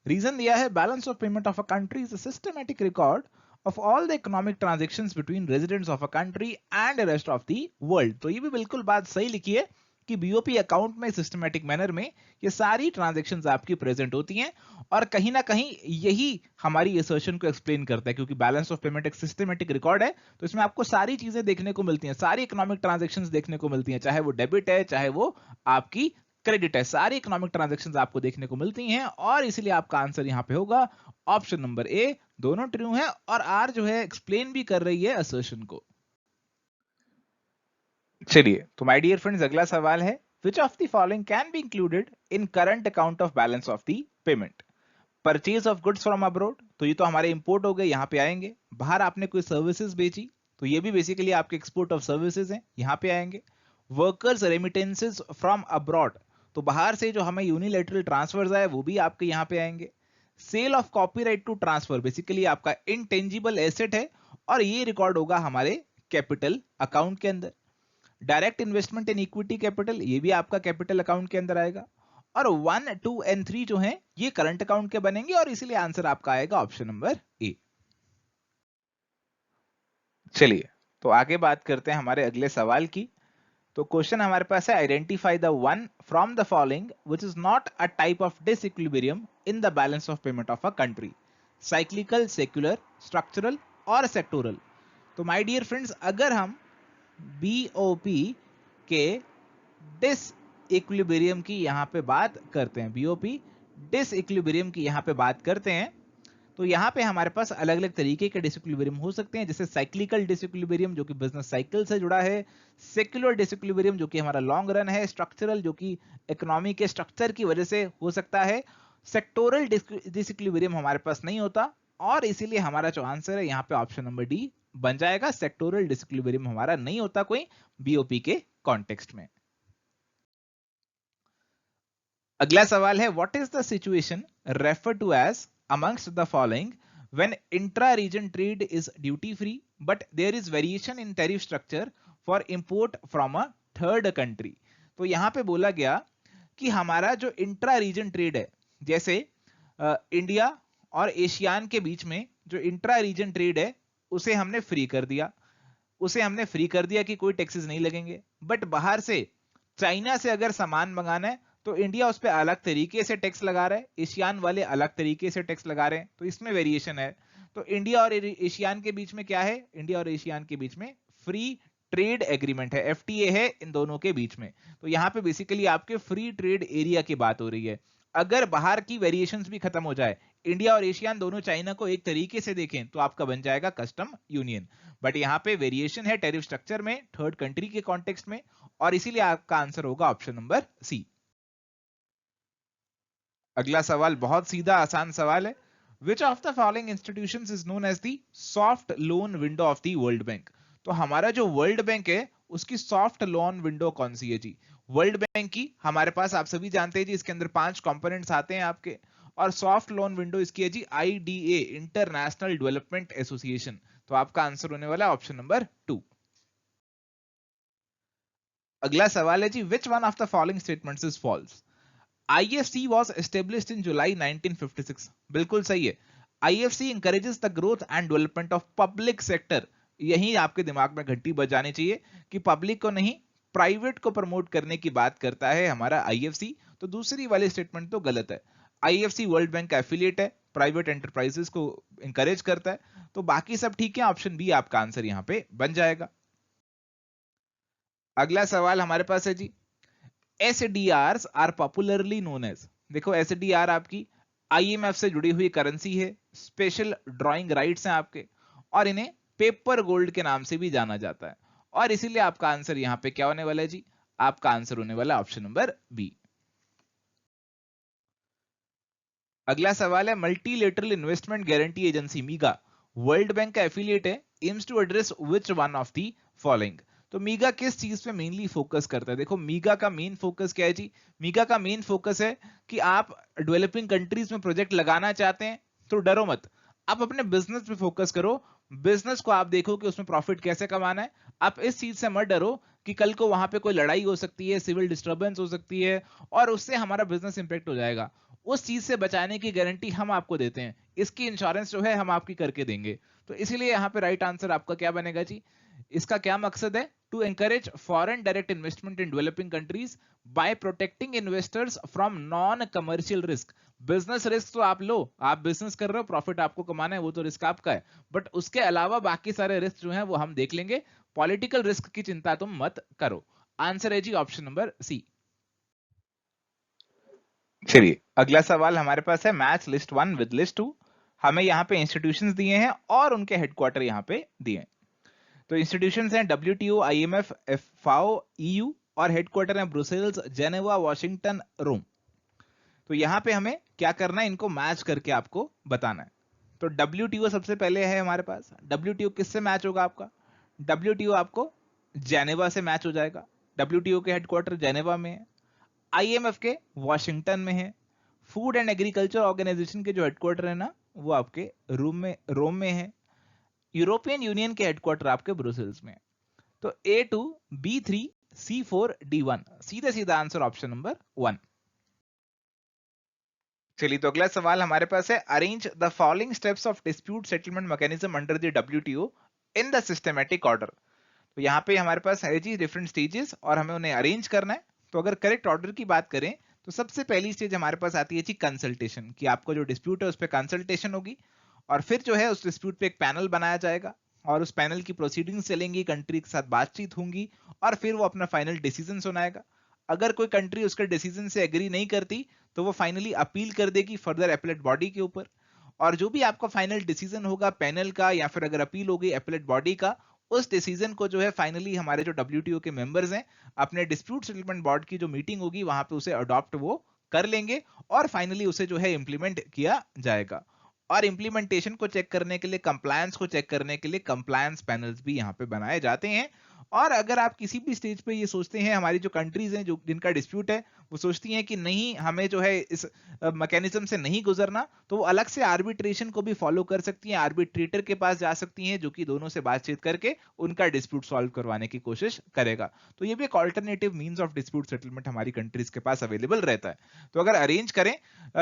रीजन दिया है, balance of payment of a country is a systematic record of all the economic transactions between residents of a country and the rest of the world। तो ये भी बिल्कुल बात सही लिखी है कि बीओपी अकाउंट में सिस्टमैटिक मैनर में ये सारी ट्रांजैक्शंस आपकी प्रेजेंट होती हैं, और कहीं ना कहीं यही हमारी असर्शन को एक्सप्लेन करता है, क्योंकि बैलेंस ऑफ पेमेंट एक सिस्टमैटिक रिकॉर्ड है, तो इसमें आपको सारी चीजें देखने को मिलती हैं, सारी इकोनॉमिक ट्रांजैक्शंस देखने को मिलती हैं, चाहे वो डेबिट है चाहे वो आपकी क्रेडिट है, सारी इकोनॉमिक ट्रांजैक्शंस आपको देखने को मिलती हैं, और इसलिए आपका आंसर यहां पे होगा ऑप्शन नंबर ए। दोनों ट्रू हैं, और आर जो है एक्सप्लेन भी कर रही है असर्शन को। चलिए तो माय डियर फ्रेंड्स अगला सवाल है, which of the following can be included in current account of balance of the payment. Purchase of goods from abroad, तो ये तो हमारे इंपोर्ट हो गए, यहाँ पे आएंगे। बाहर आपने कोई सर्विसेज बेची तो ये भी बेसिकली आपके एक्सपोर्ट ऑफ सर्विसेज हैं, यहाँ पे आएंगे। वर्कर्स रेमिटेंसेज फ्रॉम अब्रॉड, तो बाहर से जो हमें यूनिलैटरल ट्रांसफर्स आए वो भी आपके यहाँ पे आएंगे। Sale of copyright to transfer, basically आपका इनटेंजिबल एसेट है, और ये रिकॉर्ड होगा हमारे कैपिटल अकाउंट के अंदर। Direct investment in equity capital, ये भी आपका कैपिटल अकाउंट के अंदर आएगा। और 1, 2 एंड 3 जो हैं ये करंट अकाउंट के बनेंगे, और इसीलिए आंसर आपका आएगा ऑप्शन नंबर ए। चलिए तो आगे बात करते हैं हमारे अगले सवाल की। तो क्वेश्चन हमारे पास है, identify the one from the following which is not a type of disequilibrium in the balance of payment of a country, cyclical, secular, structural और सेक्टोरल। तो माय डियर फ्रेंड्स, अगर हम बीओपी के डिसइक्विलिब्रियम की यहाँ पे बात करते हैं, बीओपी डिसइक्विलिब्रियम की यहाँ पे बात करते हैं, तो यहाँ पे हमारे पास अलग अलग तरीके के डिसइक्विलिब्रियम हो सकते हैं, जैसे साइक्लिकल डिसइक्विलिब्रियम जो कि बिजनेस साइकिल से जुड़ा है, सेक्युलर डिसइक्विलिब्रियम जो कि हमारा लॉन्ग रन है, स्ट्रक्चरल जो कि इकोनॉमी के स्ट्रक्चर की वजह से हो सकता है, सेक्टोरल डिसइक्विलिब्रियम हमारे पास नहीं होता, और इसीलिए हमारा जो आंसर है यहाँ पे ऑप्शन नंबर डी बन जाएगा। सेक्टोरल डिसइक्विलिब्रियम हमारा नहीं होता कोई बीओपी के कॉन्टेक्स्ट में। अगला सवाल है, what is the situation refer to as amongst the following when intra-region trade is duty-free but there is variation in tariff structure for import from a third country। तो यहां पे बोला गया कि हमारा जो इंट्रा रीजन ट्रेड है, जैसे इंडिया और एशियान के बीच में जो इंट्रा रीजन ट्रेड है उसे हमने फ्री कर दिया, उसे हमने फ्री कर दिया कि कोई टैक्सेस नहीं लगेंगे। बट बाहर से चाइना से अगर सामान मंगाना है तो इंडिया उस पर अलग तरीके से टैक्स लगा रहा है, एशियान वाले अलग तरीके से टैक्स लगा रहे हैं, तो इसमें वेरिएशन है। तो इंडिया और एशियान के बीच में क्या है, इंडिया और एशियान के बीच में फ्री ट्रेड एग्रीमेंट है, एफटीए है इन दोनों के बीच में। तो यहाँ पे बेसिकली आपके फ्री ट्रेड एरिया की बात हो रही है। अगर बाहर की वेरिएशंस भी खत्म हो जाए, इंडिया और एशियान दोनों चाइना को एक तरीके से देखें, तो आपका बन जाएगा कस्टम यूनियन। बट यहाँ पे वेरिएशन है टैरिफ स्ट्रक्चर में, थर्ड कंट्री के कॉन्टेक्स्ट में, और इसीलिए आपका आंसर होगा ऑप्शन नंबर सी। अगला सवाल बहुत सीधा आसान सवाल है। Which of the following institutions is known as the soft loan window of the world bank? तो हमारा जो वर्ल्ड बैंक है उसकी सॉफ्ट लोन विंडो कौन सी है जी? वर्ल्ड बैंक की हमारे पास आप सभी जानते हैं जी, इसके अंदर 5 कंपोनेंट्स आते हैं आपके, और सॉफ्ट लोन विंडो इसकी है जी आईडीए, इंटरनेशनल डेवलपमेंट एसोसिएशन। तो आपका आंसर होने वाला है ऑप्शन नंबर 2। अगला सवाल है जी, which one of the following statements is false? IFC was established in July 1956। बिल्कुल सही है। IFC encourages the growth and development of public sector। यही आपके दिमाग में घंटी बजानी चाहिए कि पब्लिक को नहीं, प्राइवेट को प्रमोट करने की बात करता है हमारा IFC। तो दूसरी वाली स्टेटमेंट तो गलत है। IFC वर्ल्ड बैंक का एफिलिएट है, प्राइवेट एंटरप्राइजेस को इंकरेज करता है। तो बाकी सब ठीक है, ऑप्शन बी आपका आंसर यहां पे बन जाएगा। अगला सवाल हमारे पास है जी, SDRs are popularly known as. देखो SDR आपकी IMF से जुड़ी हुई करेंसी है, स्पेशल ड्राइंग राइट्स हैं आपके, और इन्हें पेपर गोल्ड के नाम से भी जाना जाता है, और इसीलिए आपका आंसर यहां पे क्या होने वाला है जी? आपका आंसर होने वाला ऑप्शन नंबर बी। अगला सवाल है, multilateral investment guarantee agency MIGA world bank का एफिलिएट है, aims to address which one of the following? तो मीगा किस चीज पे मेनली फोकस करता है? देखो मीगा का मेन फोकस क्या है जी? मीगा का मेन फोकस है कि आप डेवलपिंग कंट्रीज में प्रोजेक्ट लगाना चाहते हैं तो डरो मत, आप अपने बिजनेस पे फोकस करो। बिजनेस को आप देखो कि उसमें प्रॉफिट कैसे कमाना है। आप इस चीज से मत डरो कि कल को वहां पे कोई लड़ाई हो सकती है, सिविल डिस्टर्बेंस हो सकती है और उससे हमारा बिजनेस इंपैक्ट हो जाएगा। उस चीज से बचाने की गारंटी हम आपको देते हैं, इसकी इंश्योरेंस जो है हम आपकी करके देंगे। तो इसीलिए यहाँ पे राइट आंसर आपका क्या बनेगा जी? इसका क्या मकसद है? To encourage foreign direct investment in developing countries by protecting investors from non commercial risk. Business risk तो आप लो, आप बिजनेस कर रहे हो, प्रॉफिट आपको कमाना है, वो तो रिस्क आपका है, बट उसके अलावा बाकी सारे रिस्क जो है वो हम देख लेंगे। पॉलिटिकल रिस्क की चिंता तुम मत करो। आंसर है जी ऑप्शन नंबर सी। चलिए अगला सवाल हमारे पास है, मैच लिस्ट 1 विद लिस्ट 2। हमें यहाँ पे इंस्टीट्यूशंस दिए हैं और उनके हेडक्वार्टर यहाँ पे दिए हैं। तो इंस्टीट्यूशंस हैं WTO, IMF, FAO, EU, और हेडक्वार्टर है ब्रुसेल्स, जेनेवा, वॉशिंगटन, रोम। तो यहाँ पे हमें क्या करना है, इनको मैच करके आपको बताना है। तो WTO सबसे पहले है हमारे पास। WTO किससे मैच होगा आपका? WTO आपको जेनेवा से मैच हो जाएगा, WTO के हेडक्वार्टर जेनेवा में है। IMF के वॉशिंगटन में है। फूड एंड एग्रीकल्चर ऑर्गेनाइजेशन के जो हेडक्वार्टर है ना, वो आपके रोम में है। यूरोपियन यूनियन के हेडक्वार्टर आपके ब्रुसेल्स में है। तो A2, B3, C4, D1, सीधा सीधा आंसर ऑप्शन नंबर 1। चलिए तो अगला सवाल हमारे पास है, arrange the following steps of dispute settlement mechanism under the WTO in the systematic order. तो यहाँ पे हमारे पास है जी डिफरेंट स्टेजेस और हमें उन्हें अरेंज करना है। तो अगर करेक्ट ऑर्डर की बात करें तो सबसे पहली स्टेज हमारे पास आती है जी कंसल्टेशन, कि आपको जो डिस्प्यूट है उस पर कंसल्टेशन होगी, और फिर जो है उस डिस्प्यूट पे एक पैनल बनाया जाएगा और उस पैनल की प्रोसीडिंग्स चलेंगी, कंट्री के साथ बातचीत होंगी, और फिर वो अपना फाइनल डिसीजन सुनाएगा। अगर कोई कंट्री उसके डिसीजन से एग्री नहीं करती तो वो फाइनली अपील कर देगी फर्दर एपेलेट बॉडी के ऊपर, और जो भी आपका फाइनल डिसीजन होगा पैनल का, या फिर अगर अपील होगी एपेलेट बॉडी का, उस डिसीजन को जो है फाइनली हमारे जो WTO के मेंबर्स हैं अपने डिस्प्यूट सेटलमेंट बोर्ड की जो मीटिंग होगी वहां पे उसे अडॉप्ट वो कर लेंगे, और फाइनली उसे जो है इंप्लीमेंट किया जाएगा। और इंप्लीमेंटेशन को चेक करने के लिए, कंप्लायंस को चेक करने के लिए कंप्लायंस पैनल्स भी यहाँ पे बनाए जाते हैं। और अगर आप किसी भी स्टेज पे ये सोचते हैं, हमारी जो कंट्रीज हैं जो जिनका डिस्प्यूट है वो सोचती हैं कि नहीं हमें जो है इस मैकेनिज्म से नहीं गुजरना, तो वो अलग से आर्बिट्रेशन को भी फॉलो कर सकती हैं, आर्बिट्रेटर के पास जा सकती हैं जो कि दोनों से बातचीत करके उनका डिस्प्यूट सॉल्व करवाने की कोशिश करेगा। तो ये भी एक alternative means of dispute settlement हमारी कंट्रीज के पास अवेलेबल रहता है। तो अगर अरेंज करें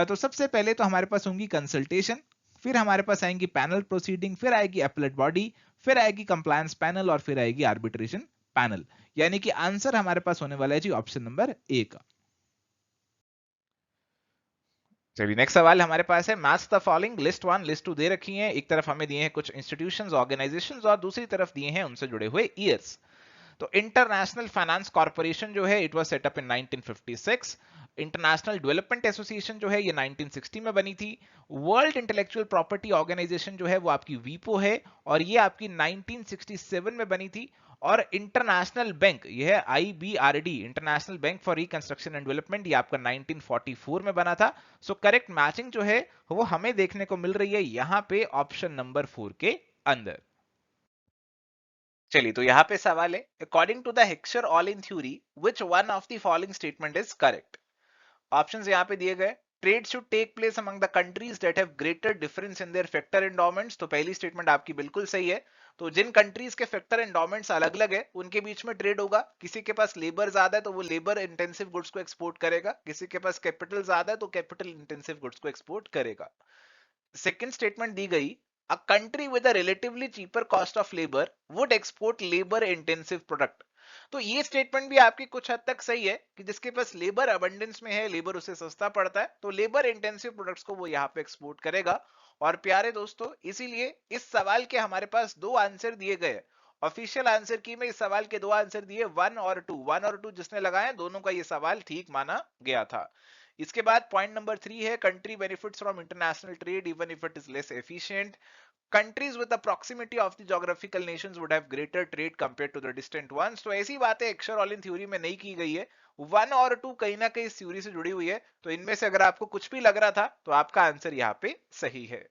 तो सबसे पहले तो हमारे पास होंगी कंसल्टेशन, फिर हमारे पास आएंगी पैनल प्रोसीडिंग, फिर आएगी अपीलेट बॉडी, फिर आएगी कंप्लायंस पैनल और फिर आएगी आर्बिट्रेशन पैनल। यानी कि आंसर हमारे पास होने वाला है जी ऑप्शन नंबर ए का। चलिए नेक्स्ट सवाल हमारे पास है, match the following, list 1 list 2 दे रखी है। एक तरफ हमें दिए हैं कुछ इंस्टीट्यूशंस ऑर्गेनाइजेशंस और दूसरी तरफ दिए हैं उनसे जुड़े हुए ईयर्स। तो इंटरनेशनल फाइनेंस कॉर्पोरेशन जो है it was set up in 1956। International development association जो है ये 1960 में बनी थी। वर्ल्ड इंटेलेक्चुअल प्रॉपर्टी ऑर्गेनाइजेशन जो है वो आपकी वीपो है और ये आपकी 1967 में बनी थी। और इंटरनेशनल बैंक ये है IBRD, international bank for reconstruction and development, ये आपका 1944 में बना था। सो करेक्ट मैचिंग जो है वो हमें देखने को मिल रही है यहां पे ऑप्शन नंबर 4 के अंदर। चलिए तो यहां पे सवाल है, according to the Heckscher Ohlin theory which one of the following statement is correct. Options यहां पे दिए गए, trade should take place among the countries that have greater difference in their factor endowments. तो पहली statement आपकी बिल्कुल सही है। तो जिन कंट्रीज के फैक्टर एंडोमेंट्स अलग अलग है उनके बीच में ट्रेड होगा। किसी के पास लेबर ज्यादा है तो वो लेबर इंटेंसिव गुड्स को एक्सपोर्ट करेगा, किसी के पास कैपिटल ज्यादा है तो कैपिटल इंटेंसिव गुड्स को एक्सपोर्ट करेगा। सेकंड स्टेटमेंट दी गई, a country with a relatively cheaper cost of labor would export labor intensive product। तो ये स्टेटमेंट भी आपकी कुछ हद तक सही है कि जिसके पास लेबर अबंडेंस में है, लेबर उसे सस्ता पड़ता है, तो लेबर इंटेंसिव प्रोडक्ट्स को वो यहाँ पे एक्सपोर्ट करेगा। और प्यारे दोस्तों इसीलिए इस सवाल के हमारे पास दो आंसर दिए गए। ऑफिशियल आंसर की में इस सवाल के दो आंसर दिए, 1 और 2 जिसने लगाए दोनों का ये सवाल ठीक माना गया था। इसके बाद पॉइंट नंबर 3 है, country benefits from international trade even if it is less efficient. Countries with the proximity of the geographical nations would have greater trade compared to the distant ones। तो ऐसी बातें एक्सर ऑल इन थ्योरी में नहीं की गई है। 1 और 2 कहीं ना कहीं इस थ्योरी से जुड़ी हुई है, तो इनमें से अगर आपको कुछ भी लग रहा था तो आपका आंसर यहाँ पे सही है।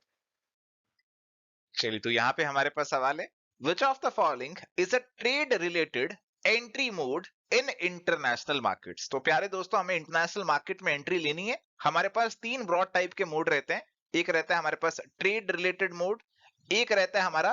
चलिए तो यहाँ पे हमारे पास सवाल है, which of the following is a trade related entry mode in international markets। तो प्यारे दोस्तों हमें इंटरनेशनल मार्केट में एंट्री लेनी है। हमारे पास तीन ब्रॉड टाइप के मोड रहते हैं। एक रहता है हमारे पास ट्रेड रिलेटेड मोड, एक रहता है हमारा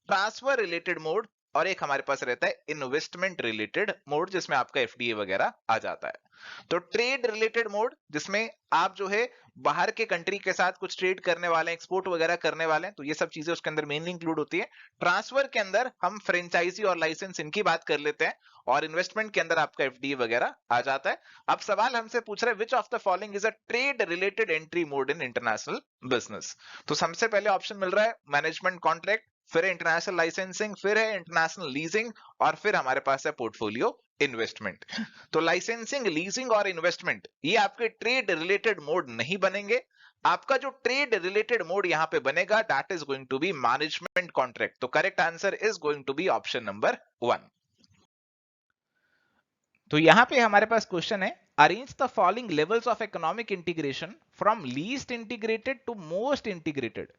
ट्रांसफर रिलेटेड मोड और एक हमारे पास रहता है इन्वेस्टमेंट रिलेटेड मोड जिसमें आपका एफडीए वगैरह आ जाता है। तो ट्रेड रिलेटेड मोड जिसमें आप जो है बाहर के कंट्री के साथ कुछ ट्रेड करने वाले हैं, एक्सपोर्ट वगैरह करने वाले हैं, तो ये सब चीजें उसके अंदर मेनली इंक्लूड होती है। ट्रांसफर के अंदर हम फ्रेंचाइजी और लाइसेंस इनकी बात कर लेते हैं और इन्वेस्टमेंट के अंदर आपका एफडीए वगैरह आ जाता है। अब सवाल हमसे पूछ रहा है which of the following is a trade related entry mode in international business. तो सबसे पहले ऑप्शन मिल रहा है मैनेजमेंट कॉन्ट्रैक्ट, फिर है इंटरनेशनल लाइसेंसिंग, फिर है इंटरनेशनल लीजिंग और फिर हमारे पास है पोर्टफोलियो इन्वेस्टमेंट। तो लाइसेंसिंग, लीजिंग और इन्वेस्टमेंट ये आपके ट्रेड रिलेटेड मोड नहीं बनेंगे। आपका जो ट्रेड रिलेटेड मोड यहां पे बनेगा that is going to be management contract. तो correct answer is going to be option number 1। तो यहां पे हमारे पास क्वेश्चन है, arrange the following levels of economic integration from least integrated to most integrated,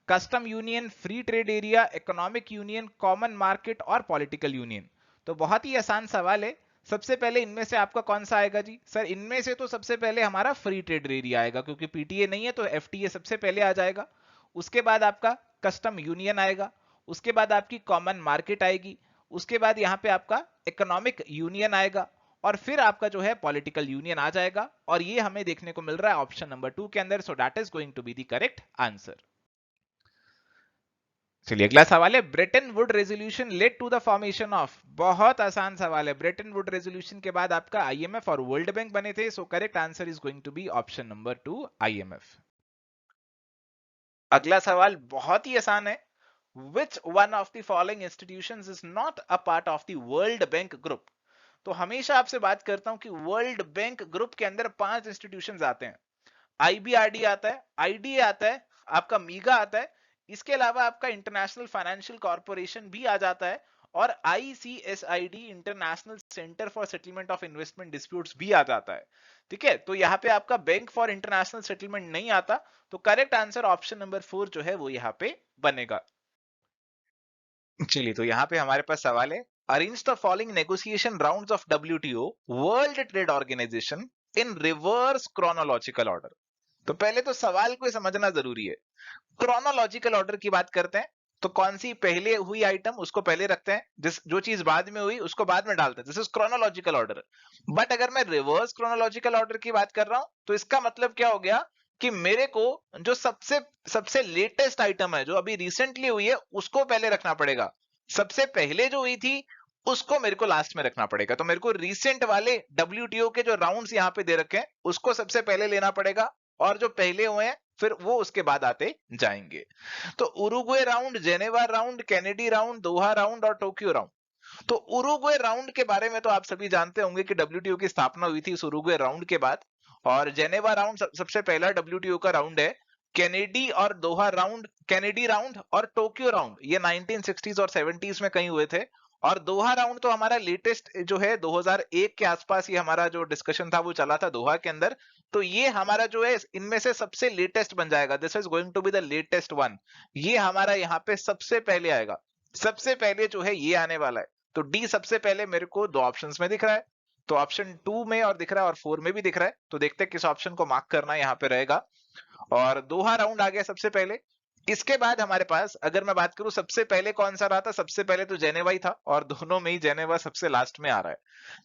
custom union, free trade area, economic union, common market और political union. तो बहुत ही आसान सवाल है। सबसे पहले इनमें से आपका कौन सा आएगा जी? सर इनमें से तो सबसे पहले हमारा फ्री ट्रेड एरिया आएगा क्योंकि पीटीए नहीं है तो एफटीए सबसे पहले आ जाएगा। उसके बाद आपका कस्टम यूनियन आएगा, उसके बाद आपकी कॉमन मार्केट आएगी, उसके बाद यहाँ पे आपका इकोनॉमिक यूनियन आएगा और फिर आपका जो है पॉलिटिकल यूनियन आ जाएगा। और ये हमें देखने को मिल रहा है ऑप्शन नंबर 2 के अंदर। So that is going to be the correct answer. चलिए अगला सवाल है, Bretton Wood resolution led to the formation of. बहुत आसान सवाल है। ब्रेटन वुड रेजोल्यूशन के बाद आपका आईएमएफ और वर्ल्ड बैंक बने थे। So correct answer is going to be option number 2 IMF. अगला सवाल बहुत ही आसान है, which one of the following institutions is not a part of the world bank group. तो हमेशा आपसे बात करता हूं कि वर्ल्ड बैंक ग्रुप के अंदर 5 इंस्टीट्यूशंस आते हैं। आईबीआरडी आता है, आईडीए आता है, आपका मीगा आता है, इसके अलावा आपका इंटरनेशनल फाइनेंशियल कॉर्पोरेशन भी आ जाता है और ICSID international centre for settlement of investment disputes भी आ जाता है। ठीक है, तो यहाँ पे आपका बैंक फॉर इंटरनेशनल सेटलमेंट नहीं आता। तो करेक्ट आंसर ऑप्शन नंबर 4 जो है वो यहाँ पे बनेगा। चलिए तो यहाँ पे हमारे पास सवाल है, arrange the following negotiation rounds of WTO world trade organization in reverse chronological order. तो पहले तो सवाल को समझना जरूरी है। क्रोनोलॉजिकल ऑर्डर की बात करते हैं तो कौन सी पहले हुई आइटम उसको पहले रखते हैं, जिस जो चीज बाद में हुई उसको बाद में डालते हैं, this is chronological order. But अगर मैं रिवर्स क्रोनोलॉजिकल ऑर्डर की बात कर रहा हूं तो इसका मतलब क्या हो गया, कि मेरे को जो सबसे सबसे लेटेस्ट आइटम है जो अभी रिसेंटली हुई है उसको पहले रखना पड़ेगा, सबसे पहले जो हुई थी उसको मेरे को लास्ट में रखना पड़ेगा। तो मेरे को रिसेंट वाले WTO के जो राउंड्स यहाँ पे दे रखे हैं उसको सबसे पहले लेना पड़ेगा, और जो पहले हुए हैं फिर वो उसके बाद आते जाएंगे। तो Uruguay round, Geneva round, Kennedy round, Doha round और टोक्यो राउंड। तो उरुग्वे राउंड के बारे में तो आप सभी जानते होंगे कि WTO की स्थापना हुई थी इस उरुग्वे राउंड के बाद, और जेनेवा राउंड सबसे पहला WTO का राउंड है। कैनेडी और दोहा राउंड, कैनेडी राउंड और टोक्यो राउंड ये 1960s और 70s में कहीं हुए थे, और दोहा राउंड तो हमारा लेटेस्ट जो है 2001 के आसपास ये हमारा जो डिस्कशन था वो चला था दोहा के अंदर। तो ये हमारा जो है इनमें से सबसे लेटेस्ट बन जाएगा, this is going to be the latest one. ये हमारा यहाँ पे सबसे पहले आएगा, सबसे पहले जो है ये आने वाला है। तो डी सबसे पहले मेरे को दो ऑप्शंस में दिख रहा है, तो ऑप्शन 2 में और दिख रहा है और 4 में भी दिख रहा है। तो देखते हैं किस ऑप्शन को मार्क करना यहाँ पे रहेगा। और दोहा राउंड आ गया सबसे पहले। इसके बाद हमारे पास अगर मैं बात करूं सबसे पहले कौन सा रहा था, सबसे पहले तो जेनेवा ही था, और दोनों में ही जेनेवा सबसे लास्ट में आ रहा है।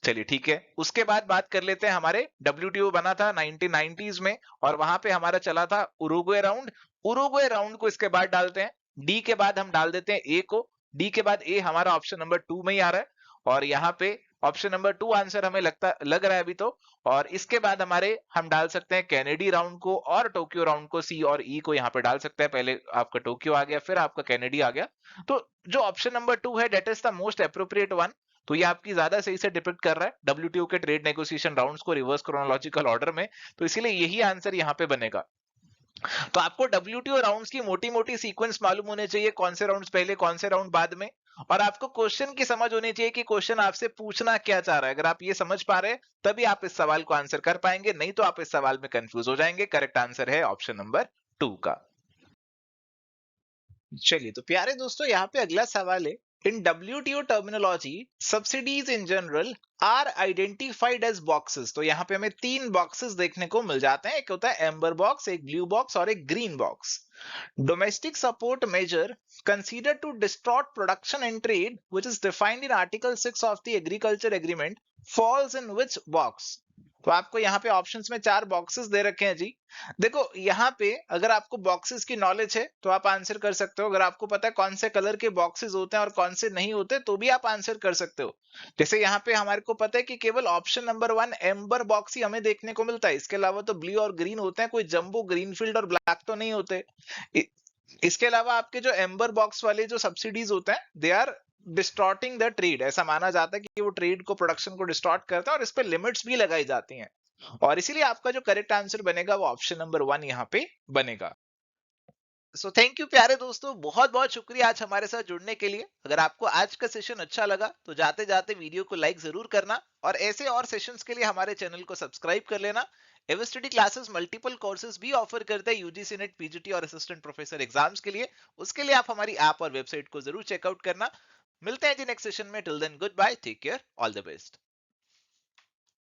चलिए ठीक है, उसके बाद बात कर लेते हैं, हमारे WTO बना था 1990s में, और वहां पे हमारा चला था उरुग्वे राउंड। उरुग्वे राउंड को इसके बाद डालते हैं, डी के बाद हम डाल देते हैं ए को, डी के बाद ए हमारा ऑप्शन नंबर 2 में ही आ रहा है, और यहाँ पे ऑप्शन नंबर 2 आंसर हमें लग रहा है अभी तो। और इसके बाद हमारे हम डाल सकते हैं कैनेडी राउंड को और टोक्यो राउंड को, सी और ई को यहाँ पे डाल सकते हैं। पहले आपका टोक्यो आ गया, फिर आपका कैनेडी आ गया। तो जो ऑप्शन नंबर 2 है that is the most appropriate one. तो ये आपकी ज्यादा सही से डिपिक्ट कर रहा है WTO के ट्रेड नेगोशिएशन राउंड्स को रिवर्स क्रोनोलॉजिकल ऑर्डर में, तो इसीलिए यही आंसर यहाँ पे बनेगा। तो आपको WTO राउंड्स की मोटी मोटी सीक्वेंस मालूम होने चाहिए, कौन से राउंड्स पहले कौन से राउंड बाद में, और आपको क्वेश्चन की समझ होनी चाहिए कि क्वेश्चन आपसे पूछना क्या चाह रहा है। अगर आप ये समझ पा रहे हैं तभी आप इस सवाल को आंसर कर पाएंगे, नहीं तो आप इस सवाल में कंफ्यूज हो जाएंगे। करेक्ट आंसर है ऑप्शन नंबर 2 का। चलिए तो प्यारे दोस्तों, यहाँ पे अगला सवाल है, in WTO terminology subsidies in general are identified as boxes. तो यहाँ पे हमें 3 बॉक्सेस देखने को मिल जाते हैं, एक होता है एम्बर बॉक्स, एक ब्लू बॉक्स और एक green box. Domestic support measure considered to distort production and trade, which is defined in Article 6 of the Agriculture Agreement, falls in which box? तो आपको यहाँ पे ऑप्शंस में 4 बॉक्सेस दे रखे हैं जी। देखो यहाँ पे अगर आपको बॉक्सेस की नॉलेज है तो आप आंसर कर सकते हो, अगर आपको पता है कौन से कलर के बॉक्सेस होते हैं और कौन से नहीं होते तो भी आप आंसर कर सकते हो। जैसे यहाँ पे हमारे को पता है कि केवल ऑप्शन नंबर 1 एम्बर बॉक्स ही हमें देखने को मिलता है, इसके अलावा तो ब्लू और ग्रीन होते हैं, कोई जंबो, ग्रीनफील्ड और ब्लैक तो नहीं होते। इसके अलावा आपके जो एम्बर बॉक्स वाले जो सब्सिडीज होते हैं they are distorting the trade, ऐसा माना जाता है कि वो ट्रेड को, प्रोडक्शन को डिस्टॉर्ट करता है और इस पे लिमिट्स भी लगाई जाती हैं, और इसीलिए आपका जो करेक्ट आंसर बनेगा वो ऑप्शन नंबर 1 यहाँ पे बनेगा। सो थैंक यू प्यारे दोस्तों, बहुत बहुत शुक्रिया आज हमारे साथ जुड़ने के लिए। अगर आपको आज का सेशन अच्छा लगा तो जाते जाते वीडियो को लाइक जरूर करना, और ऐसे और सेशंस के लिए हमारे चैनल को सब्सक्राइब कर लेना। एवरस्टडी क्लासेस मल्टीपल कोर्सेज भी ऑफर करते हैं UGC नेट, PGT और असिस्टेंट प्रोफेसर एग्जाम्स के लिए। उसके लिए आप हमारी ऐप और वेबसाइट को जरूर चेकआउट करना। मिलते हैं जी नेक्स्ट सेशन में, till then good bye, take care, all the best.